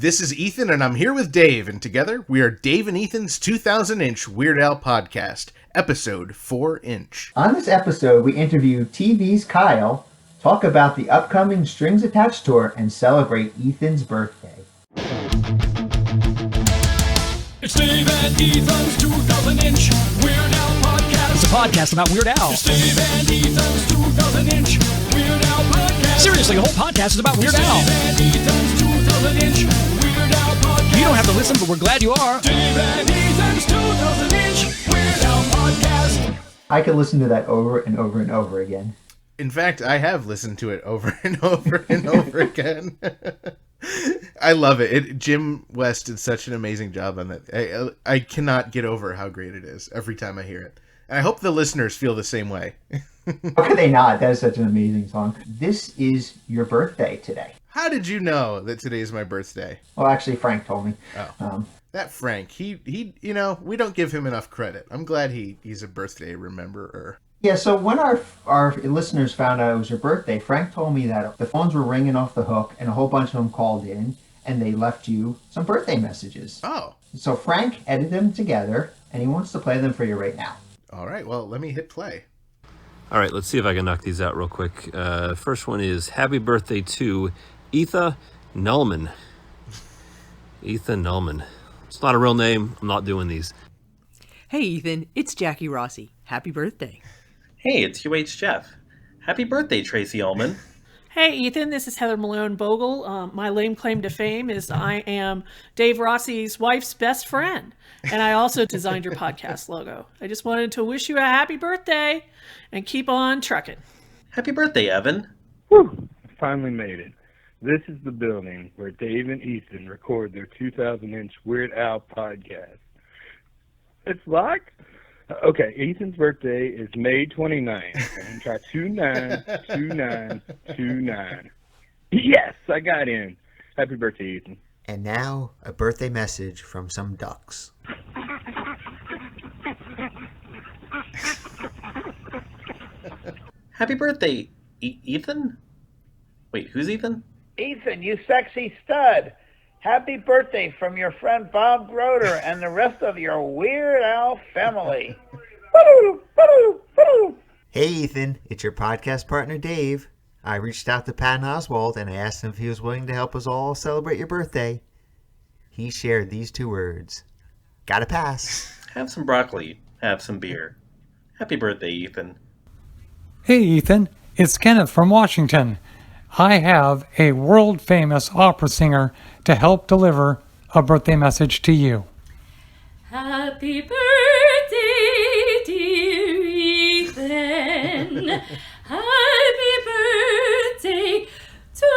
This is Ethan, and I'm here with Dave, and together we are Dave and Ethan's 2000-inch Weird Al podcast, episode 4-inch. On this episode, we interview TV's Kyle, talk about the upcoming Strings Attached tour, and celebrate Ethan's birthday. It's Dave and Ethan's 2000-inch Weird Al podcast. It's a podcast about Weird Al. It's Dave and Ethan's 2000-inch Weird Al podcast. Seriously, the whole podcast is about Weird Al. Dave and Ethan's 2000-inch Weird Al podcast. You don't have to listen, but we're glad you are. Dave and Ethan's 2000-inch Weird Al podcast. I could listen to that over and over and over again. In fact, I have listened to it over and over and over again. I love it. Jim West did such an amazing job on that. I cannot get over how great it is every time I hear it. And I hope the listeners feel the same way. How could they not? That is such an amazing song. This is your birthday today. How did you know that today is my birthday? Well, actually, Frank told me. Oh. That Frank, he, you know, we don't give him enough credit. I'm glad he's a birthday rememberer. Yeah, so when our listeners found out it was your birthday, Frank told me that the phones were ringing off the hook and a whole bunch of them called in and they left you some birthday messages. Oh. So Frank edited them together and he wants to play them for you right now. All right, well, let me hit play. All right, let's see if I can knock these out real quick. First one is happy birthday to Etha Nullman. Etha Nullman. It's not a real name. I'm not doing these. Hey, Ethan, it's Jackie Rossi. Happy birthday. Hey, it's UH Jeff. Happy birthday, Tracy Ullman. Hey, Ethan, this is Heather Malone Bogle. My lame claim to fame is I am Dave Rossi's wife's best friend. And I also designed your podcast logo. I just wanted to wish you a happy birthday and keep on trucking. Happy birthday, Evan. Whew, I finally made it. This is the building where Dave and Ethan record their 2000-inch Weird Al podcast. It's locked? Okay, Ethan's birthday is May 29th. And try 292929. Yes, I got in. Happy birthday, Ethan. And now, a birthday message from some ducks. Happy birthday, Ethan? Wait, who's Ethan? Ethan, you sexy stud. Happy birthday from your friend Bob Groder and the rest of your Weird Al family. Hey Ethan, it's your podcast partner Dave. I reached out to Patton Oswalt and I asked him if he was willing to help us all celebrate your birthday. He shared these two words. Gotta pass. Have some broccoli. Have some beer. Happy birthday, Ethan. Hey Ethan, it's Kenneth from Washington. I have a world-famous opera singer to help deliver a birthday message to you. Happy birthday, dear Ethan. Happy birthday to you.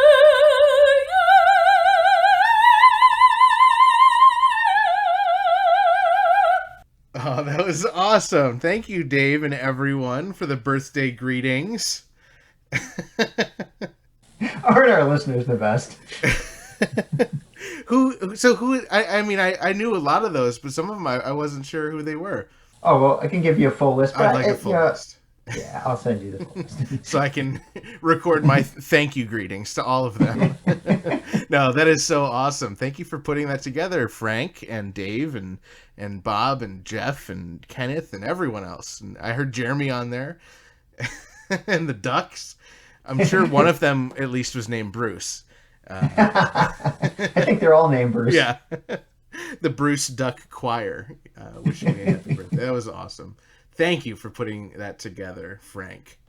Oh, that was awesome. Thank you, Dave and everyone, for the birthday greetings. Aren't our listeners the best? I knew a lot of those, but some of them I wasn't sure who they were. Oh, well, I can give you a full list. I'd like a full list. Yeah, I'll send you the full list. So I can record my thank you greetings to all of them. No, that is so awesome. Thank you for putting that together, Frank and Dave and Bob and Jeff and Kenneth and everyone else. And I heard Jeremy on there and the Ducks. I'm sure one of them at least was named Bruce. I think they're all named Bruce. Yeah. The Bruce Duck Choir. Wishing me happy birthday. That was awesome. Thank you for putting that together, Frank.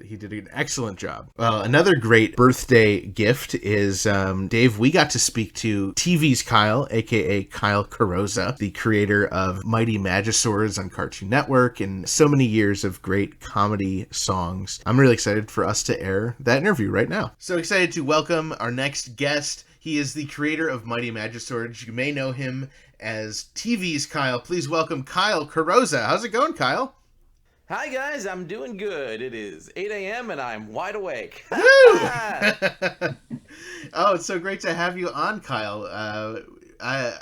He did an excellent job. Well, another great birthday gift is, Dave, we got to speak to TV's Kyle, a.k.a. Kyle Carrozza, the creator of Mighty Magiswords on Cartoon Network and so many years of great comedy songs. I'm really excited for us to air that interview right now. So excited to welcome our next guest. He is the creator of Mighty Magiswords. You may know him as TV's Kyle. Please welcome Kyle Carrozza. How's it going, Kyle? Hi guys, I'm doing good. It is 8 a.m. and I'm wide awake. Oh, it's so great to have you on, Kyle. I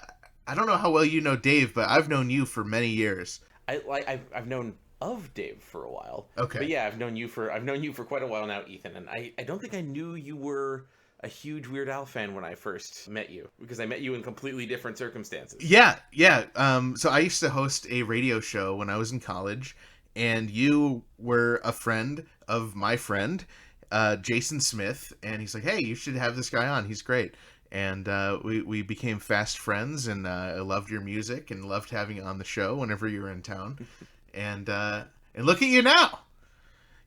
don't know how well you know Dave, but I've known you for many years. I've known of Dave for a while. Okay. But yeah, I've known you for quite a while now, Ethan, and I don't think I knew you were a huge Weird Al fan when I first met you, because I met you in completely different circumstances. Yeah. So I used to host a radio show when I was in college, and you were a friend of my friend, Jason Smith, and he's like, hey, you should have this guy on. He's great. And we became fast friends, and I loved your music and loved having you on the show whenever you were in town. And look at you now.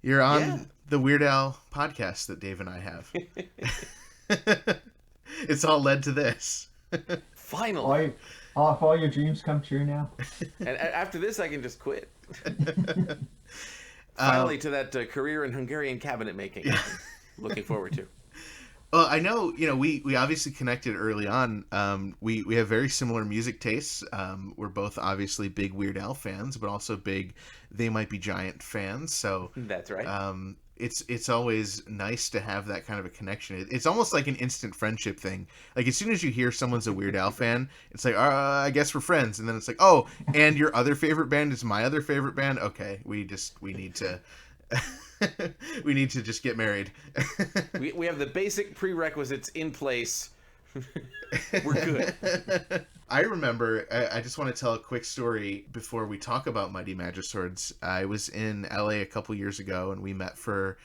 You're on the Weird Al podcast that Dave and I have. It's all led to this. Finally. All your dreams come true now. And after this, I can just quit. Finally, to that career in Hungarian cabinet making. Looking forward to. Well, I know, we obviously connected early on. We have very similar music tastes. We're both obviously big Weird Al fans, but also big They Might Be Giant fans. So that's right. It's always nice to have that kind of a connection. It's almost like an instant friendship thing. Like, as soon as you hear someone's a Weird Al fan, it's like, I guess we're friends. And then it's like, oh, and your other favorite band is my other favorite band? Okay, we need to... we need to just get married. we have the basic prerequisites in place. We're good. I remember, I just want to tell a quick story before we talk about Mighty Magiswords. I was in LA a couple years ago, and we met for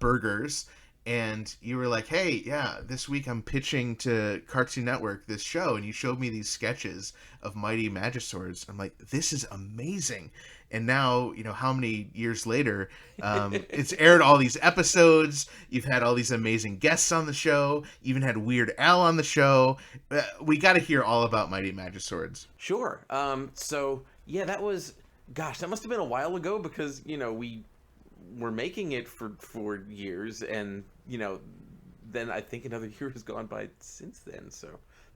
burgers. And you were like, hey, yeah, this week I'm pitching to Cartoon Network this show. And you showed me these sketches of Mighty Magiswords. I'm like, this is amazing. And now, how many years later, it's aired all these episodes. You've had all these amazing guests on the show. You even had Weird Al on the show. We got to hear all about Mighty Magiswords. Sure. So, yeah, that must have been a while ago, because, we were making it for years, and then I think another year has gone by since then. So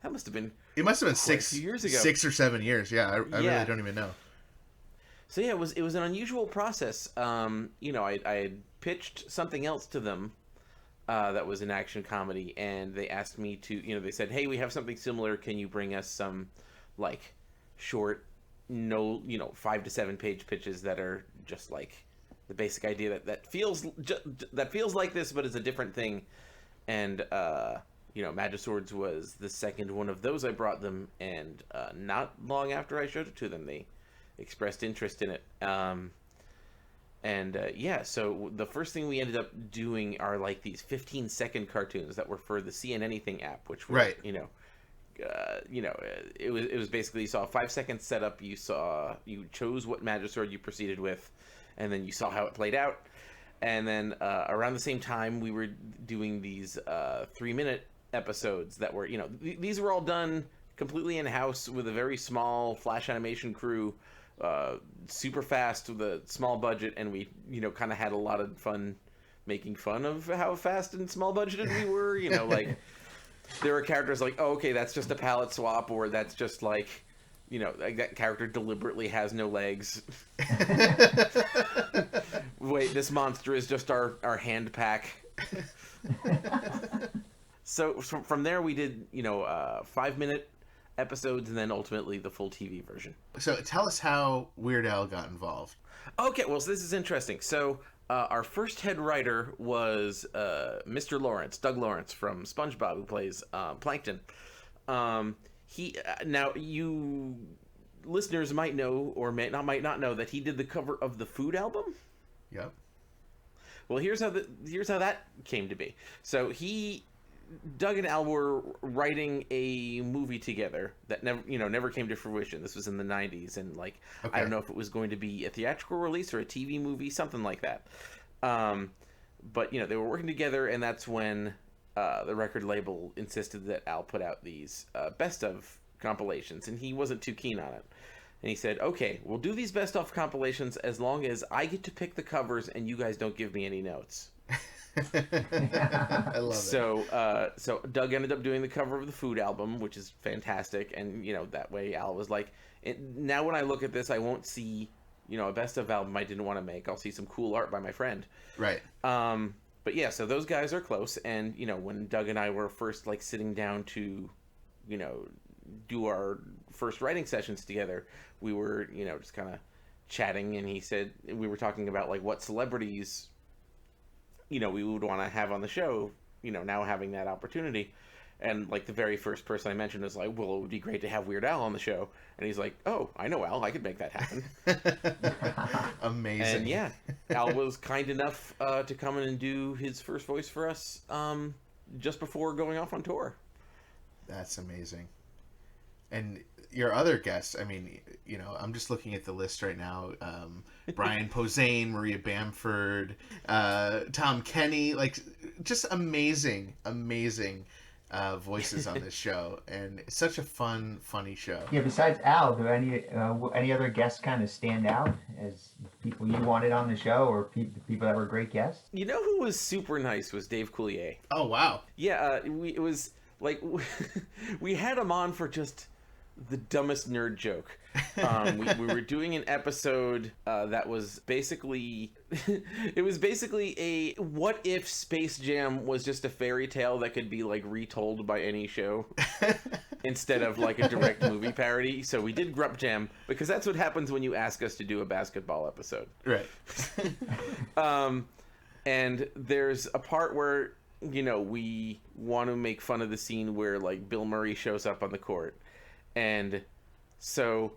that must have been 6 years ago, 6 or 7 years. Yeah, I really don't even know. So yeah, it was an unusual process. I had pitched something else to them that was an action comedy, and they asked me to, they said, hey, we have something similar. Can you bring us some short, 5 to 7 page pitches that are just like the basic idea that feels like this, but is a different thing. And Magiswords was the second one of those I brought them, and not long after I showed it to them, they expressed interest in it. So the first thing we ended up doing are these 15-second cartoons that were for the See and Anything app, which was, right. It was basically, you saw a 5-second setup, you chose what Magisword you proceeded with, and then you saw how it played out. And then around the same time, we were doing these 3-minute episodes that were, these were all done completely in-house with a very small Flash animation crew, super fast with a small budget, and we, kind of had a lot of fun making fun of how fast and small budgeted we were, there were characters like, oh, okay, that's just a palette swap, or that's just that character deliberately has no legs. Wait, this monster is just our hand pack. So from there we did 5-minute episodes, and then ultimately the full TV version. So tell us how Weird Al got involved. Okay, well, so this is interesting. So our first head writer was Mr. Lawrence, Doug Lawrence from SpongeBob, who plays Plankton. Now you listeners might know, or might not know, that he did the cover of the Food album. Yep. Well, here's how that came to be. So Doug and Al were writing a movie together that never came to fruition. This was in the 90s, and okay. I don't know if it was going to be a theatrical release or a TV movie, something like that. But they were working together, and that's when the record label insisted that Al put out these best of compilations, and he wasn't too keen on it. And he said, okay, we'll do these best of compilations as long as I get to pick the covers and you guys don't give me any notes. I love it. So Doug ended up doing the cover of the Food album, which is fantastic. And, that way Al was like, now when I look at this, I won't see, a best of album I didn't want to make. I'll see some cool art by my friend. Right. But yeah, so those guys are close. And, when Doug and I were first sitting down to, do our first writing sessions together, we were, just kind of chatting, and he said, we were talking about what celebrities, we would want to have on the show now having that opportunity. And like the very first person I mentioned is like, well, it would be great to have Weird Al on the show. And he's like, oh, I know Al, I could make that happen. Amazing. And yeah, Al was kind enough to come in and do his first voice for us just before going off on tour. That's amazing. And your other guests, I mean, I'm just looking at the list right now. Brian Posehn, Maria Bamford, Tom Kenny, like just amazing voices on this show, and it's such a funny show. Yeah. Besides Al, do any other guests kind of stand out as people you wanted on the show, or people that were great guests? You know who was super nice was Dave Coulier. Oh wow. Yeah, it was like we had him on for just the dumbest nerd joke. We were doing an episode that was basically it was basically a what if Space Jam was just a fairy tale that could be like retold by any show instead of like a direct movie parody. So we did Grup Jam because that's what happens when you ask us to do a basketball episode. Right. And there's a part where we want to make fun of the scene where like Bill Murray shows up on the court. And so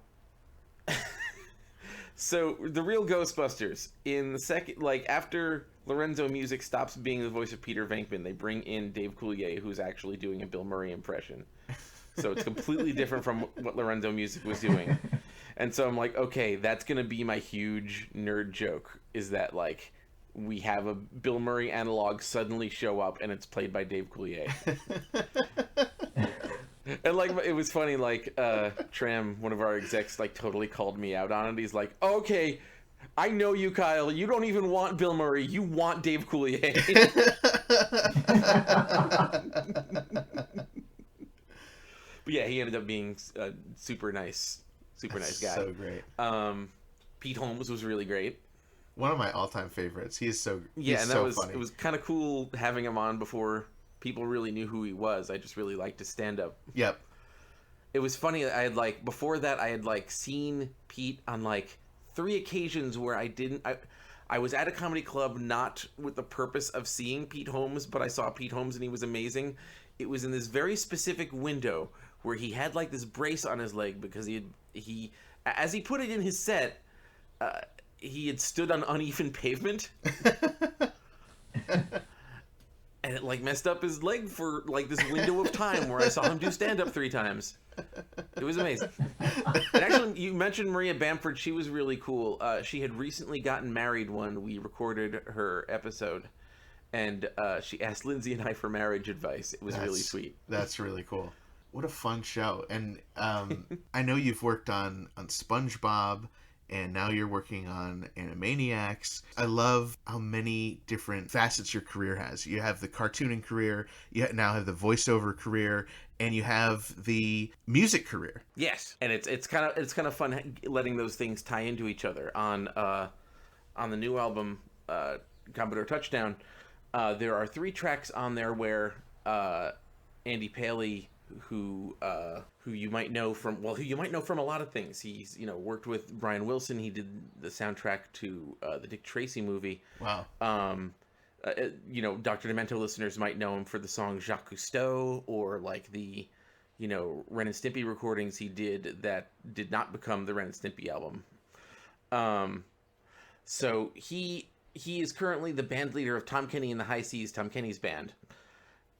the real Ghostbusters, in the second, like after Lorenzo Music stops being the voice of Peter Venkman, they bring in Dave Coulier, who's actually doing a Bill Murray impression. So it's completely different from what Lorenzo Music was doing. And so I'm like, okay, that's going to be my huge nerd joke, is that like we have a Bill Murray analog suddenly show up and it's played by Dave Coulier. And like it was funny, like Tram, one of our execs, like totally called me out on it. He's like, okay, I know you, Kyle. You don't even want Bill Murray. You want Dave Coulier. But yeah, he ended up being a super nice guy. So great. Pete Holmes was really great. One of my all-time favorites. He's so funny. It was kind of cool having him on before people really knew who he was. I just really liked his stand-up. Yep. It was funny. I had like before that I had like seen Pete on like 3 occasions where I was at a comedy club not with the purpose of seeing Pete Holmes, but I saw Pete Holmes and he was amazing. It was in this very specific window where he had like this brace on his leg because he as he put it in his set, he had stood on uneven pavement. And it like messed up his leg for like this window of time where I saw him do stand up 3 times. It was amazing. And actually, you mentioned Maria Bamford. She was really cool. She had recently gotten married when we recorded her episode, and she asked Lindsay and I for marriage advice. It was really sweet. That's really cool. What a fun show. And I know you've worked on SpongeBob, and now you're working on Animaniacs. I love how many different facets your career has. You have the cartooning career, you now have the voiceover career, and you have the music career. Yes, and it's kind of fun letting those things tie into each other. On the new album, Commodore Touchdown, there are 3 tracks on there where Andy Paley, who you might know from a lot of things. He's worked with Brian Wilson. He did the soundtrack to the Dick Tracy movie. Wow. Dr. Demento listeners might know him for the song Jacques Cousteau, or like the Ren and Stimpy recordings he did that did not become the Ren and Stimpy album. So he is currently the band leader of Tom Kenny and the High Seas, Tom Kenny's band.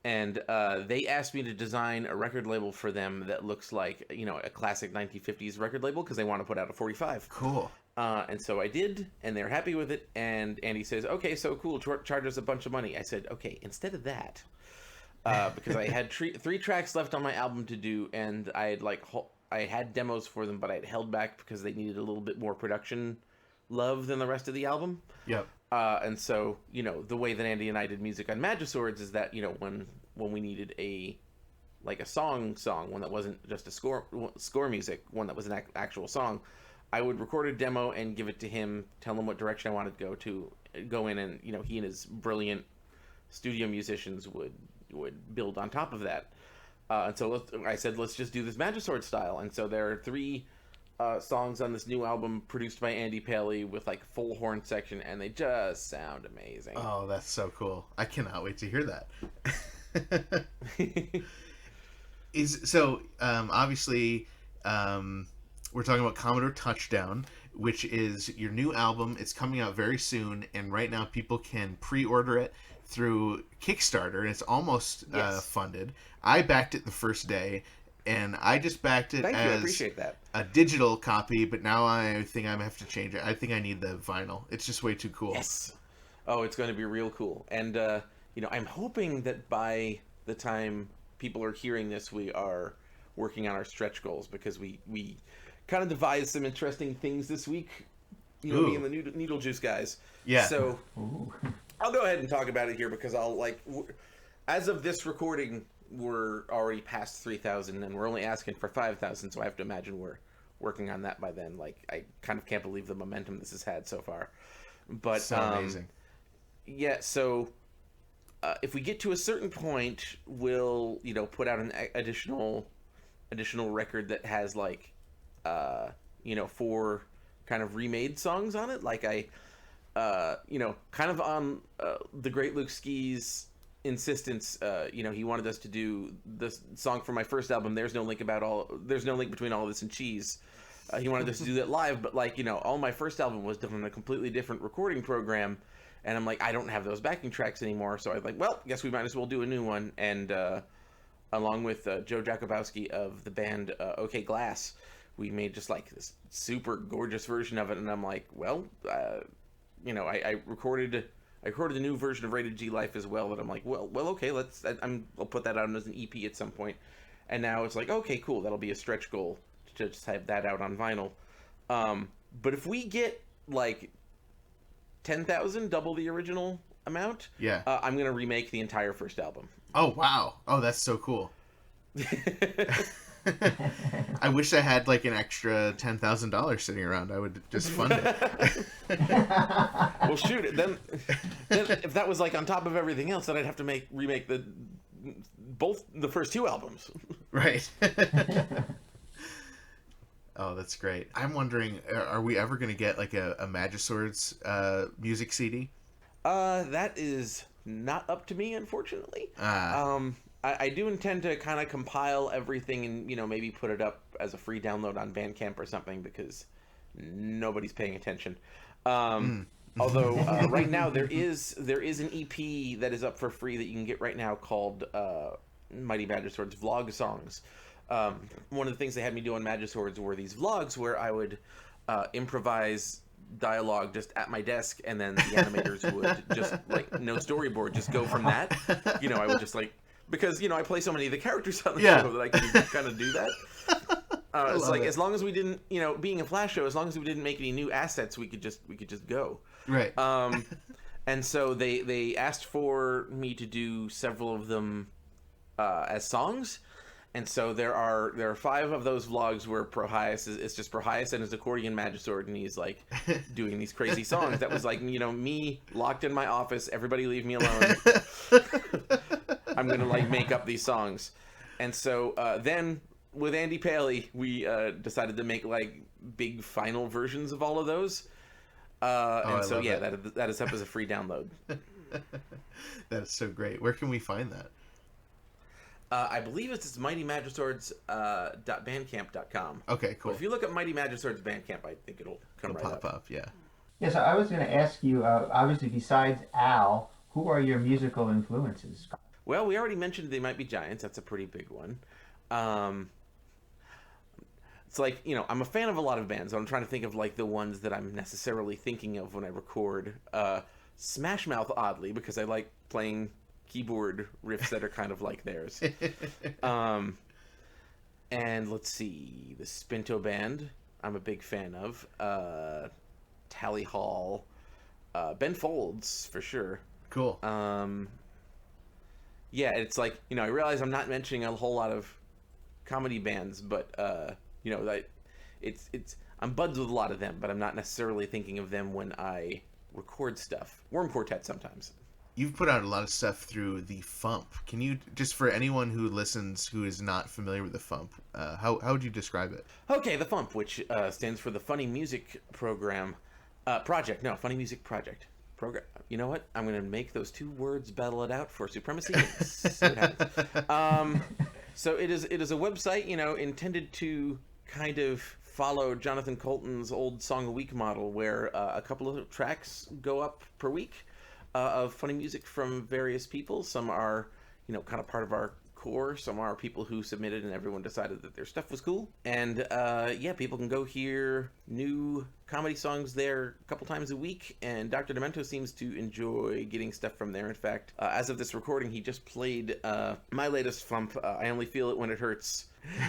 And they asked me to design a record label for them that looks like, a classic 1950s record label because they want to put out a 45. Cool. And so I did, and they're happy with it. And Andy says, okay, so cool, charge us a bunch of money. I said, okay, instead of that, because I had 3 tracks left on my album to do, and I had demos for them, but I had held back because they needed a little bit more production love than the rest of the album. Yep. And so, the way that Andy and I did music on Magiswords is that, when we needed a song, one that wasn't just a score music, one that was an actual song, I would record a demo and give it to him, tell him what direction I wanted to go in, and, he and his brilliant studio musicians would build on top of that. And so I said, let's just do this Magisword style. And so there are 3 songs on this new album produced by Andy Paley with like full horn section, and they just sound amazing. Oh, that's so cool! I cannot wait to hear that. Obviously, we're talking about Commodore Touchdown, which is your new album. It's coming out very soon, and right now people can pre-order it through Kickstarter, and it's almost funded. I backed it the first day, and I just backed it I as appreciate that. a digital copy, but now I think I have to change it. I think I need the vinyl. It's just way too cool. Yes. Oh, it's going to be real cool. And, I'm hoping that by the time people are hearing this, we are working on our stretch goals, because we kind of devised some interesting things this week. Me and the Needle Juice guys. Yeah. So I'll go ahead and talk about it here, because as of this recording, we're already past 3,000, and we're only asking for 5,000. So I have to imagine we're working on that by then. I kind of can't believe the momentum this has had so far. But so amazing. Yeah. So if we get to a certain point, we'll put out an additional record that has 4 kind of remade songs on it. Kind of on the Great Luke Ski's insistence. He wanted us to do this song for my first album, There's No Link Between All This and Cheese. He wanted us to do that live, but all my first album was done on a completely different recording program, and I'm like, I don't have those backing tracks anymore. So I was like, well, guess we might as well do a new one. And along with Joe Jakubowski of the band OK Glass, we made just this super gorgeous version of it. And I'm like, well, I recorded a new version of Rated G Life as well. That I'm like, well, okay, I'll put that out as an EP at some point. And now it's like, okay, cool, that'll be a stretch goal to just have that out on vinyl. But if we get 10,000, double the original amount, I'm gonna remake the entire first album. Oh wow! Oh, that's so cool. I wish I had an extra $10,000 sitting around. I would just fund it. Well, shoot it. Then if that was on top of everything else, then I'd have to remake both the first 2 albums. Right. Oh, that's great. I'm wondering, are we ever going to get a Magiswords music CD? That is not up to me, unfortunately. I do intend to kind of compile everything and maybe put it up as a free download on Bandcamp or something, because nobody's paying attention. Although right now there is an EP that is up for free that you can get right now called Mighty Magiswords Vlog Songs. One of the things they had me do on Magiswords were these vlogs where I would improvise dialogue just at my desk, and then the animators would just no storyboard, just go from that. I would just because I play so many of the characters on the show that I can kind of do that. It's as long as we didn't, being a Flash show, as long as we didn't make any new assets, we could just go. Right. And so they asked for me to do several of them as songs. And so there are 5 of those vlogs where Prohias it's just Prohias and his accordion Magisword, and he's doing these crazy songs. That was me locked in my office. Everybody leave me alone. I'm gonna make up these songs. And so then with Andy Paley, we decided to make big final versions of all of those. That is up as a free download. That is so great. Where can we find that? I believe it's mightymagiswords.bandcamp.com. Okay, cool. But if you look at Mighty Magiswords Bandcamp, I think it'll pop up. Yeah. Yeah, so I was going to ask you, obviously, besides Al, who are your musical influences? Well, we already mentioned They Might Be Giants. That's a pretty big one. It's I'm a fan of a lot of bands. So I'm trying to think of the ones that I'm necessarily thinking of when I record. Smash Mouth, oddly, because I like playing keyboard riffs that are kind of like theirs. And let's see, the Spinto Band, I'm a big fan of. Tally Hall, Ben Folds, for sure. Cool. Yeah, it's I realize I'm not mentioning a whole lot of comedy bands, but I'm buds with a lot of them, but I'm not necessarily thinking of them when I record stuff. Worm Quartet sometimes. you've put out a lot of stuff through the FUMP. Can you, just for anyone who listens who is not familiar with the FUMP, how would you describe it? Okay, the FUMP, which stands for the Funny Music Program Project. No, Funny Music Project. Program. You know what? I'm going to make those two words battle it out for supremacy. And see what happens. So it is a website, intended to kind of follow Jonathan Colton's old Song a Week model, where a couple of tracks go up per week of funny music from various people. Some are, kind of part of our core. Some are people who submitted and everyone decided that their stuff was cool. And people can go hear new comedy songs there a couple times a week. And Dr. Demento seems to enjoy getting stuff from there. In fact, as of this recording, he just played my latest FUMP, I Only Feel It When It Hurts,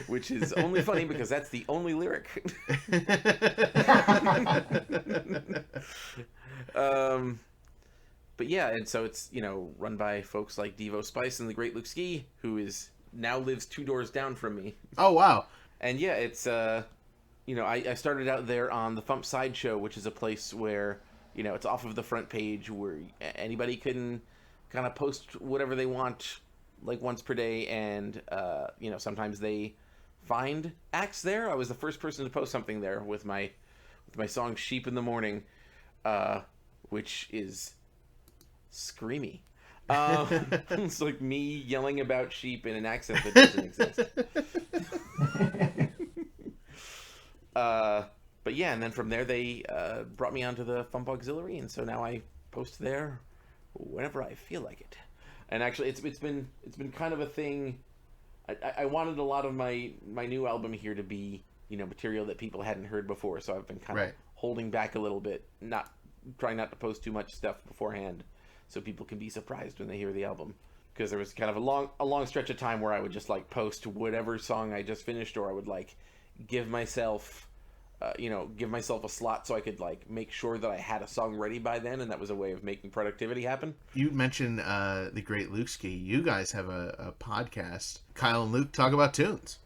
which is only funny because that's the only lyric. But yeah, and so it's, run by folks like Devo Spice and the great Luke Ski, who now lives 2 doors down from me. Oh, wow. And yeah, it's, I started out there on the FUMP Sideshow, which is a place where, it's off of the front page where anybody can kind of post whatever they want, like once per day. And, sometimes they find acts there. I was the first person to post something there with my song Sheep in the Morning, which is screamy. It's like me yelling about sheep in an accent that doesn't exist. But yeah, and then from there they brought me onto the FUMP Auxiliary, and so now I post there whenever I feel like it. And actually, it's been kind of a thing. I wanted a lot of my new album here to be material that people hadn't heard before, so I've been kind of holding back a little bit, trying not to post too much stuff beforehand, so people can be surprised when they hear the album. Because there was kind of a long stretch of time where I would just like post whatever song I just finished, or I would like give myself a slot so I could like make sure that I had a song ready by then, and that was a way of making productivity happen. You mentioned the great Luke Ski. You guys have a podcast. Kyle and Luke Talk About Tunes.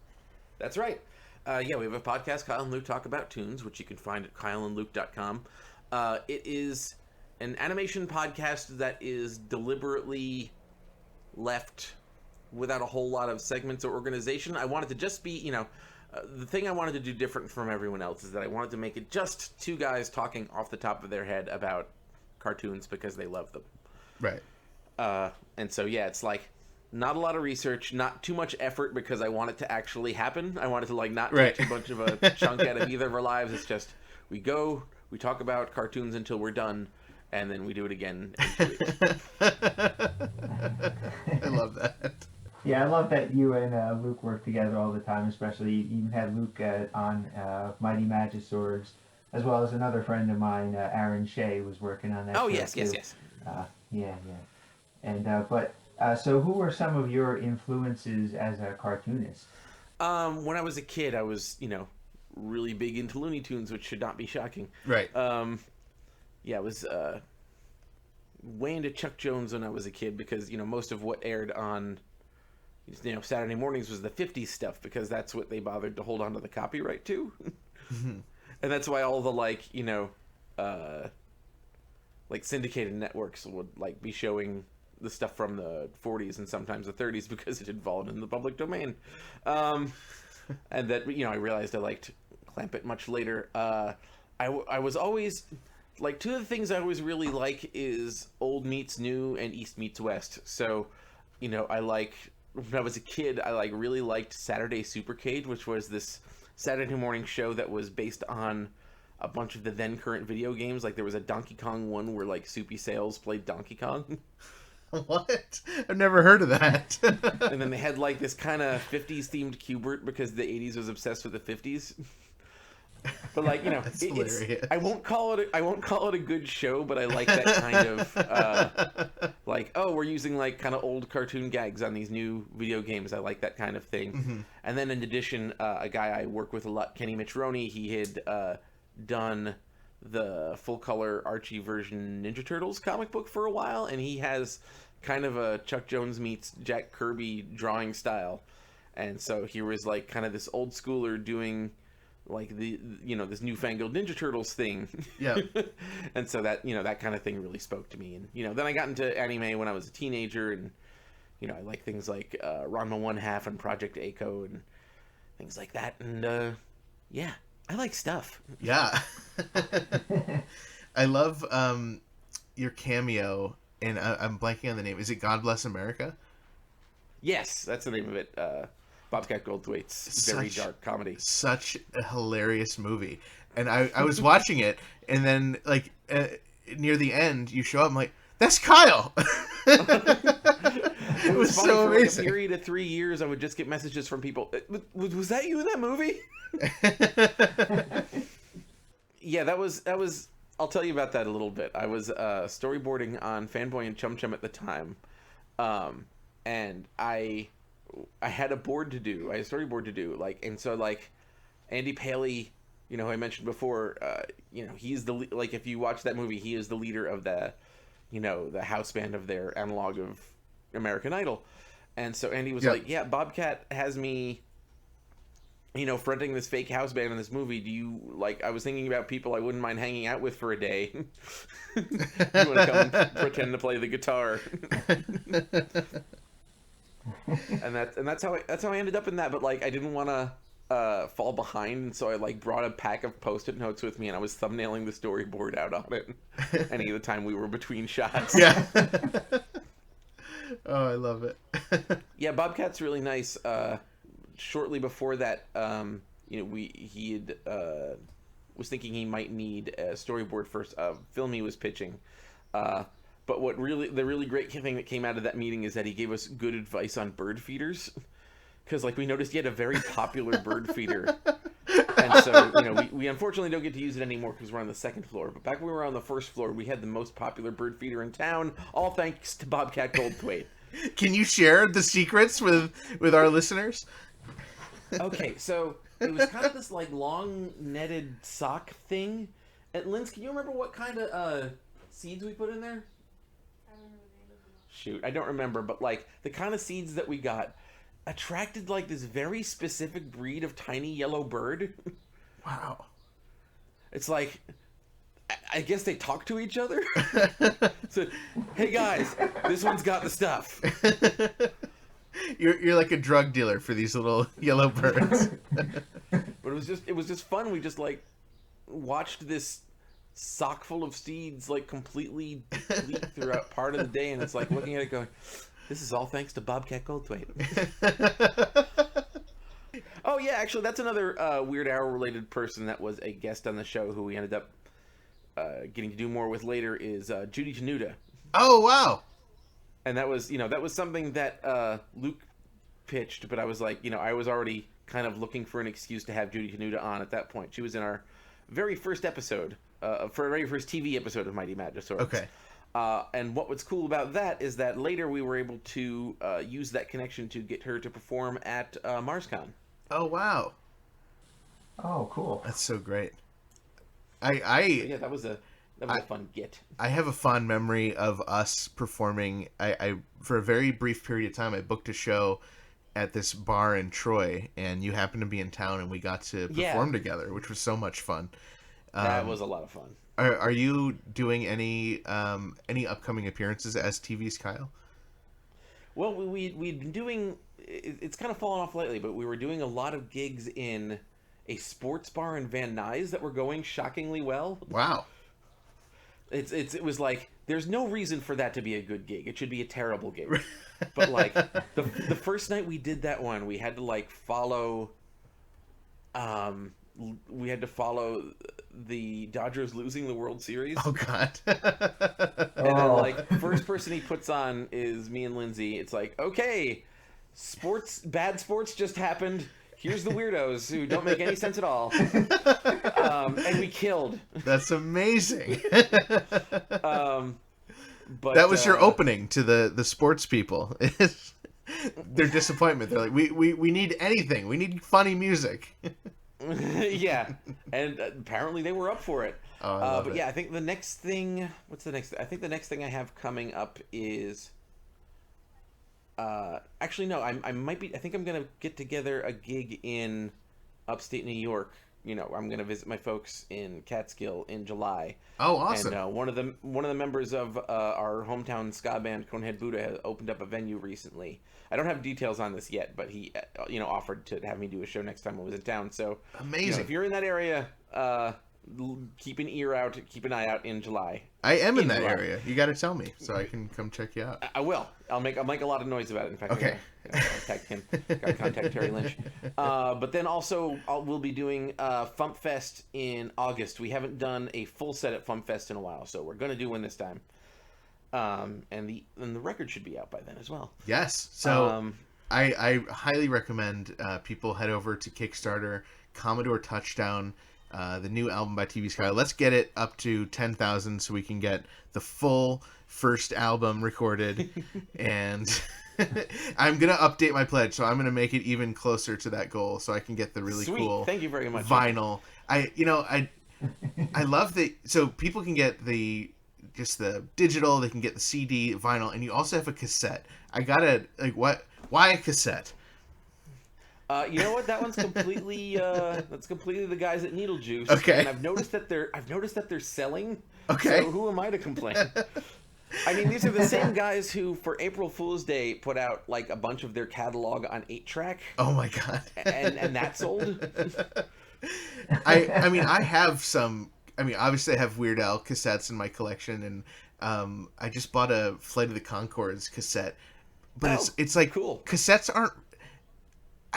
That's right. We have a podcast, Kyle and Luke Talk About Tunes, which you can find at kyleandluke.com. It is an animation podcast that is deliberately left without a whole lot of segments or organization. I wanted to just be, the thing I wanted to do different from everyone else is that I wanted to make it just 2 guys talking off the top of their head about cartoons because they love them. Right. And so, yeah, it's like not a lot of research, not too much effort because I want it to actually happen. I wanted to like not take too much of a chunk out of either of our lives. It's just we talk about cartoons until we're done, and then we do it again in 2 weeks. I love that. Yeah, I love that you and Luke work together all the time, especially you even had Luke on Mighty Magiswords, as well as another friend of mine, Aaron Shea, was working on that. Oh, show yes. Yeah. And so who were some of your influences as a cartoonist? When I was a kid, I was, really big into Looney Tunes, which should not be shocking. Right. I was way into Chuck Jones when I was a kid because, most of what aired on, Saturday mornings was the 50s stuff because that's what they bothered to hold on to the copyright to. And that's why all the, syndicated networks would, be showing the stuff from the 40s and sometimes the 30s because it had fallen in the public domain. And that, I realized I liked Clamp It much later. I was always... 2 of the things I always really like is old meets new and East meets West. So, when I was a kid, I really liked Saturday Supercade, which was this Saturday morning show that was based on a bunch of the then current video games. There was a Donkey Kong one where Soupy Sales played Donkey Kong. What? I've never heard of that. And then they had this kind of 50s themed Q*bert because the 80s was obsessed with the 50s. But I won't call it a good show, but I like that kind of we're using kind of old cartoon gags on these new video games. I like that kind of thing. Mm-hmm. And then in addition, a guy I work with a lot, Kenny Mitchroney, he had done the full color Archie version Ninja Turtles comic book for a while, and he has kind of a Chuck Jones meets Jack Kirby drawing style. And so he was kind of this old schooler doing like the this newfangled Ninja Turtles thing. Yeah. And so that that kind of thing really spoke to me. And then I got into anime when I was a teenager, and I like things like Ranma 1/2 and Project Echo and things like that. And yeah, I like stuff. Yeah. I love your cameo, and I'm blanking on the name. Is it God Bless America? Yes, that's the name of it. Bobcat Goldthwait's very dark comedy. Such a hilarious movie. And I was watching it, and then like near the end, you show up. I'm like, that's Kyle. It was funny, so for amazing. like a period of 3 years, I would just get messages from people. Was that you in that movie? Yeah, that was. I'll tell you about that a little bit. I was storyboarding on Fanboy and Chum Chum at the time, and I had a board to do. I had a storyboard to do. And so Andy Paley, who I mentioned before, he's if you watch that movie, he is the leader of the house band of their analog of American Idol. And so Andy was like, yeah, Bobcat has me, fronting this fake house band in this movie. Do you, I was thinking about people I wouldn't mind hanging out with for a day. You want to come and pretend to play the guitar? and that's how I ended up in that. But I didn't want to fall behind, and so I brought a pack of Post-it notes with me, and I was thumbnailing the storyboard out on it any of the time we were between shots. Yeah. Oh, I love it. Yeah, Bobcat's really nice. Shortly before that, he had was thinking he might need a storyboard for a film he was pitching. But the really great thing that came out of that meeting is that he gave us good advice on bird feeders, because we noticed he had a very popular bird feeder. And so, we unfortunately don't get to use it anymore because we're on the second floor. But back when we were on the first floor, we had the most popular bird feeder in town, all thanks to Bobcat Goldthwait. Can you share the secrets with our listeners? Okay, so it was kind of this long netted sock thing. And Linz, can you remember what kind of seeds we put in there? Shoot, I don't remember, but the kind of seeds that we got attracted this very specific breed of tiny yellow bird. Wow. It's I guess they talk to each other. So, hey guys, this one's got the stuff. You're like a drug dealer for these little yellow birds. But it was just fun. We just watched this sock full of seeds completely deplete throughout part of the day, and it's looking at it going, this is all thanks to Bobcat Goldthwait. Oh yeah, actually that's another Weird Al related person that was a guest on the show who we ended up getting to do more with later is Judy Tenuta. Oh wow. And that was something that Luke pitched, but I was I was already kind of looking for an excuse to have Judy Tenuta on at that point. She was in our very first episode, for our very first TV episode of Mighty Magiswords. Okay. And what was cool about that is that later we were able to use that connection to get her to perform at MarsCon. Oh wow. Oh, cool. That's so great. Yeah, that was a fun get. I have a fond memory of us performing. I for a very brief period of time, I booked a show at this bar in Troy, and you happened to be in town, and we got to perform together, which was so much fun. That was a lot of fun. Are you doing any upcoming appearances as TV's Kyle? Well, we'd been doing. It's kind of fallen off lately, but we were doing a lot of gigs in a sports bar in Van Nuys that were going shockingly well. Wow. It was there's no reason for that to be a good gig. It should be a terrible gig. But the first night we did that one, we had to follow. We had to follow the Dodgers losing the World Series. Oh God! And then first person he puts on is me and Lindsay. It's okay, bad sports just happened. Here's the weirdos who don't make any sense at all. And we killed. That's amazing. But that was your opening to the sports people. Their disappointment. They're we need anything. We need funny music. Yeah, and apparently they were up for it. Oh, I love but it. yeah, I think the next thing. What's the next? I think the next thing I have coming up is. Actually, no. I might be. I think I'm gonna get together a gig in upstate New York I'm gonna visit my folks in Catskill in July. Oh, awesome! And one of the members of our hometown ska band, Conehead Buddha, has opened up a venue recently. I don't have details on this yet, but he offered to have me do a show next time I was in town. So amazing! If you're in that area, keep an eye out in July. I am in that area. You got to tell me so I can come check you out. I will. I'll make a lot of noise about it. In fact, okay. I'll contact him. Got to contact Terry Lynch. But then also we'll be doing Fump Fest in August. We haven't done a full set at Fump Fest in a while, so we're going to do one this time. And the record should be out by then as well. Yes. So I highly recommend people head over to Kickstarter, Commodore Touchdown. The new album by TV Sky. Let's get it up to 10,000 so we can get the full first album recorded. And I'm going to update my pledge, so I'm going to make it even closer to that goal so I can get the really cool Thank you very much. vinyl. I love that. So people can get the digital, they can get the CD, vinyl, and you also have a cassette. I got to, why a cassette? You know what? That one's completely that's completely the guys at Needle Juice. Okay. And I've noticed that they're selling. Okay. So who am I to complain? I mean, these are the same guys who, for April Fool's Day, put out like a bunch of their catalog on 8-track. Oh my god. And that sold. I mean, I have some. I mean, obviously, I have Weird Al cassettes in my collection, and I just bought a Flight of the Conchords cassette. But it's like cool. Cassettes aren't.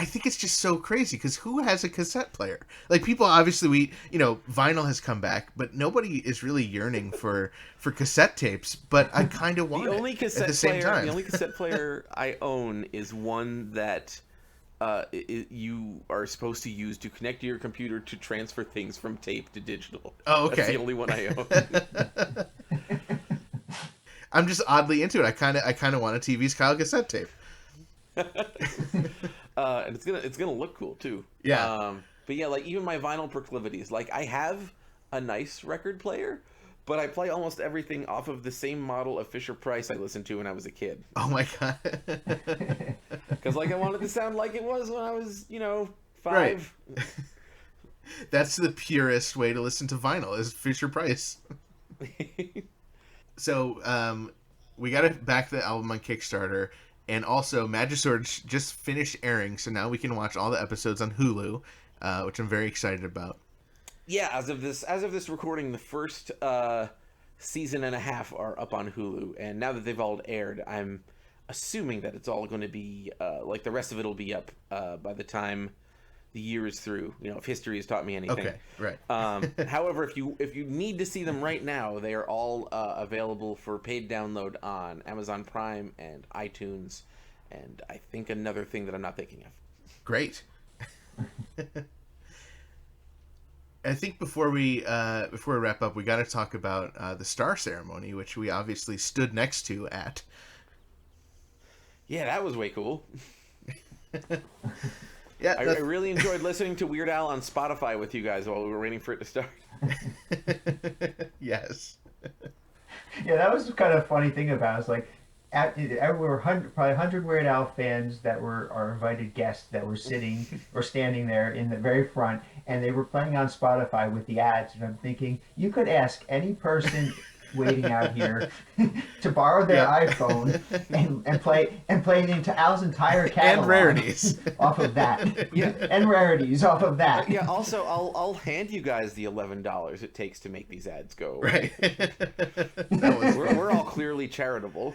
I think it's just so crazy because who has a cassette player? Like people, obviously, vinyl has come back, but nobody is really yearning for cassette tapes. But I kind of want the only it cassette at the same player, time. The only cassette player I own is one that you are supposed to use to connect to your computer to transfer things from tape to digital. Oh, okay. That's the only one I own. I'm just oddly into it. I kind of want a TV's Kyle cassette tape. And it's gonna look cool too. Yeah. But yeah, like even my vinyl proclivities, like I have a nice record player, but I play almost everything off of the same model of Fisher Price I listened to when I was a kid. Oh my god. Because like I wanted to sound like it was when I was 5. Right. That's the purest way to listen to vinyl is Fisher Price. So we got to back the album on Kickstarter. And also, Magiswords just finished airing, so now we can watch all the episodes on Hulu, which I'm very excited about. Yeah, as of this recording, the first season and a half are up on Hulu, and now that they've all aired, I'm assuming that it's all going to be like the rest of it will be up by the time the year is through. If history has taught me anything. Okay, right. However, if you need to see them right now, they are all available for paid download on Amazon Prime and iTunes, and I think another thing that I'm not thinking of. Great. I think before we wrap up, we got to talk about the star ceremony, which we obviously stood next to at. Yeah, that was way cool. Yeah, I really enjoyed listening to Weird Al on Spotify with you guys while we were waiting for it to start. Yes. Yeah, that was kind of a funny thing about it. It's like, we were probably 100 Weird Al fans that were our invited guests that were sitting or standing there in the very front, and they were playing on Spotify with the ads. And I'm thinking, you could ask any person waiting out here to borrow their iPhone and play Al's entire catalog and rarities off of that. And rarities off of that. Yeah. Also, I'll hand you guys the $11 it takes to make these ads go. Right. We're all clearly charitable.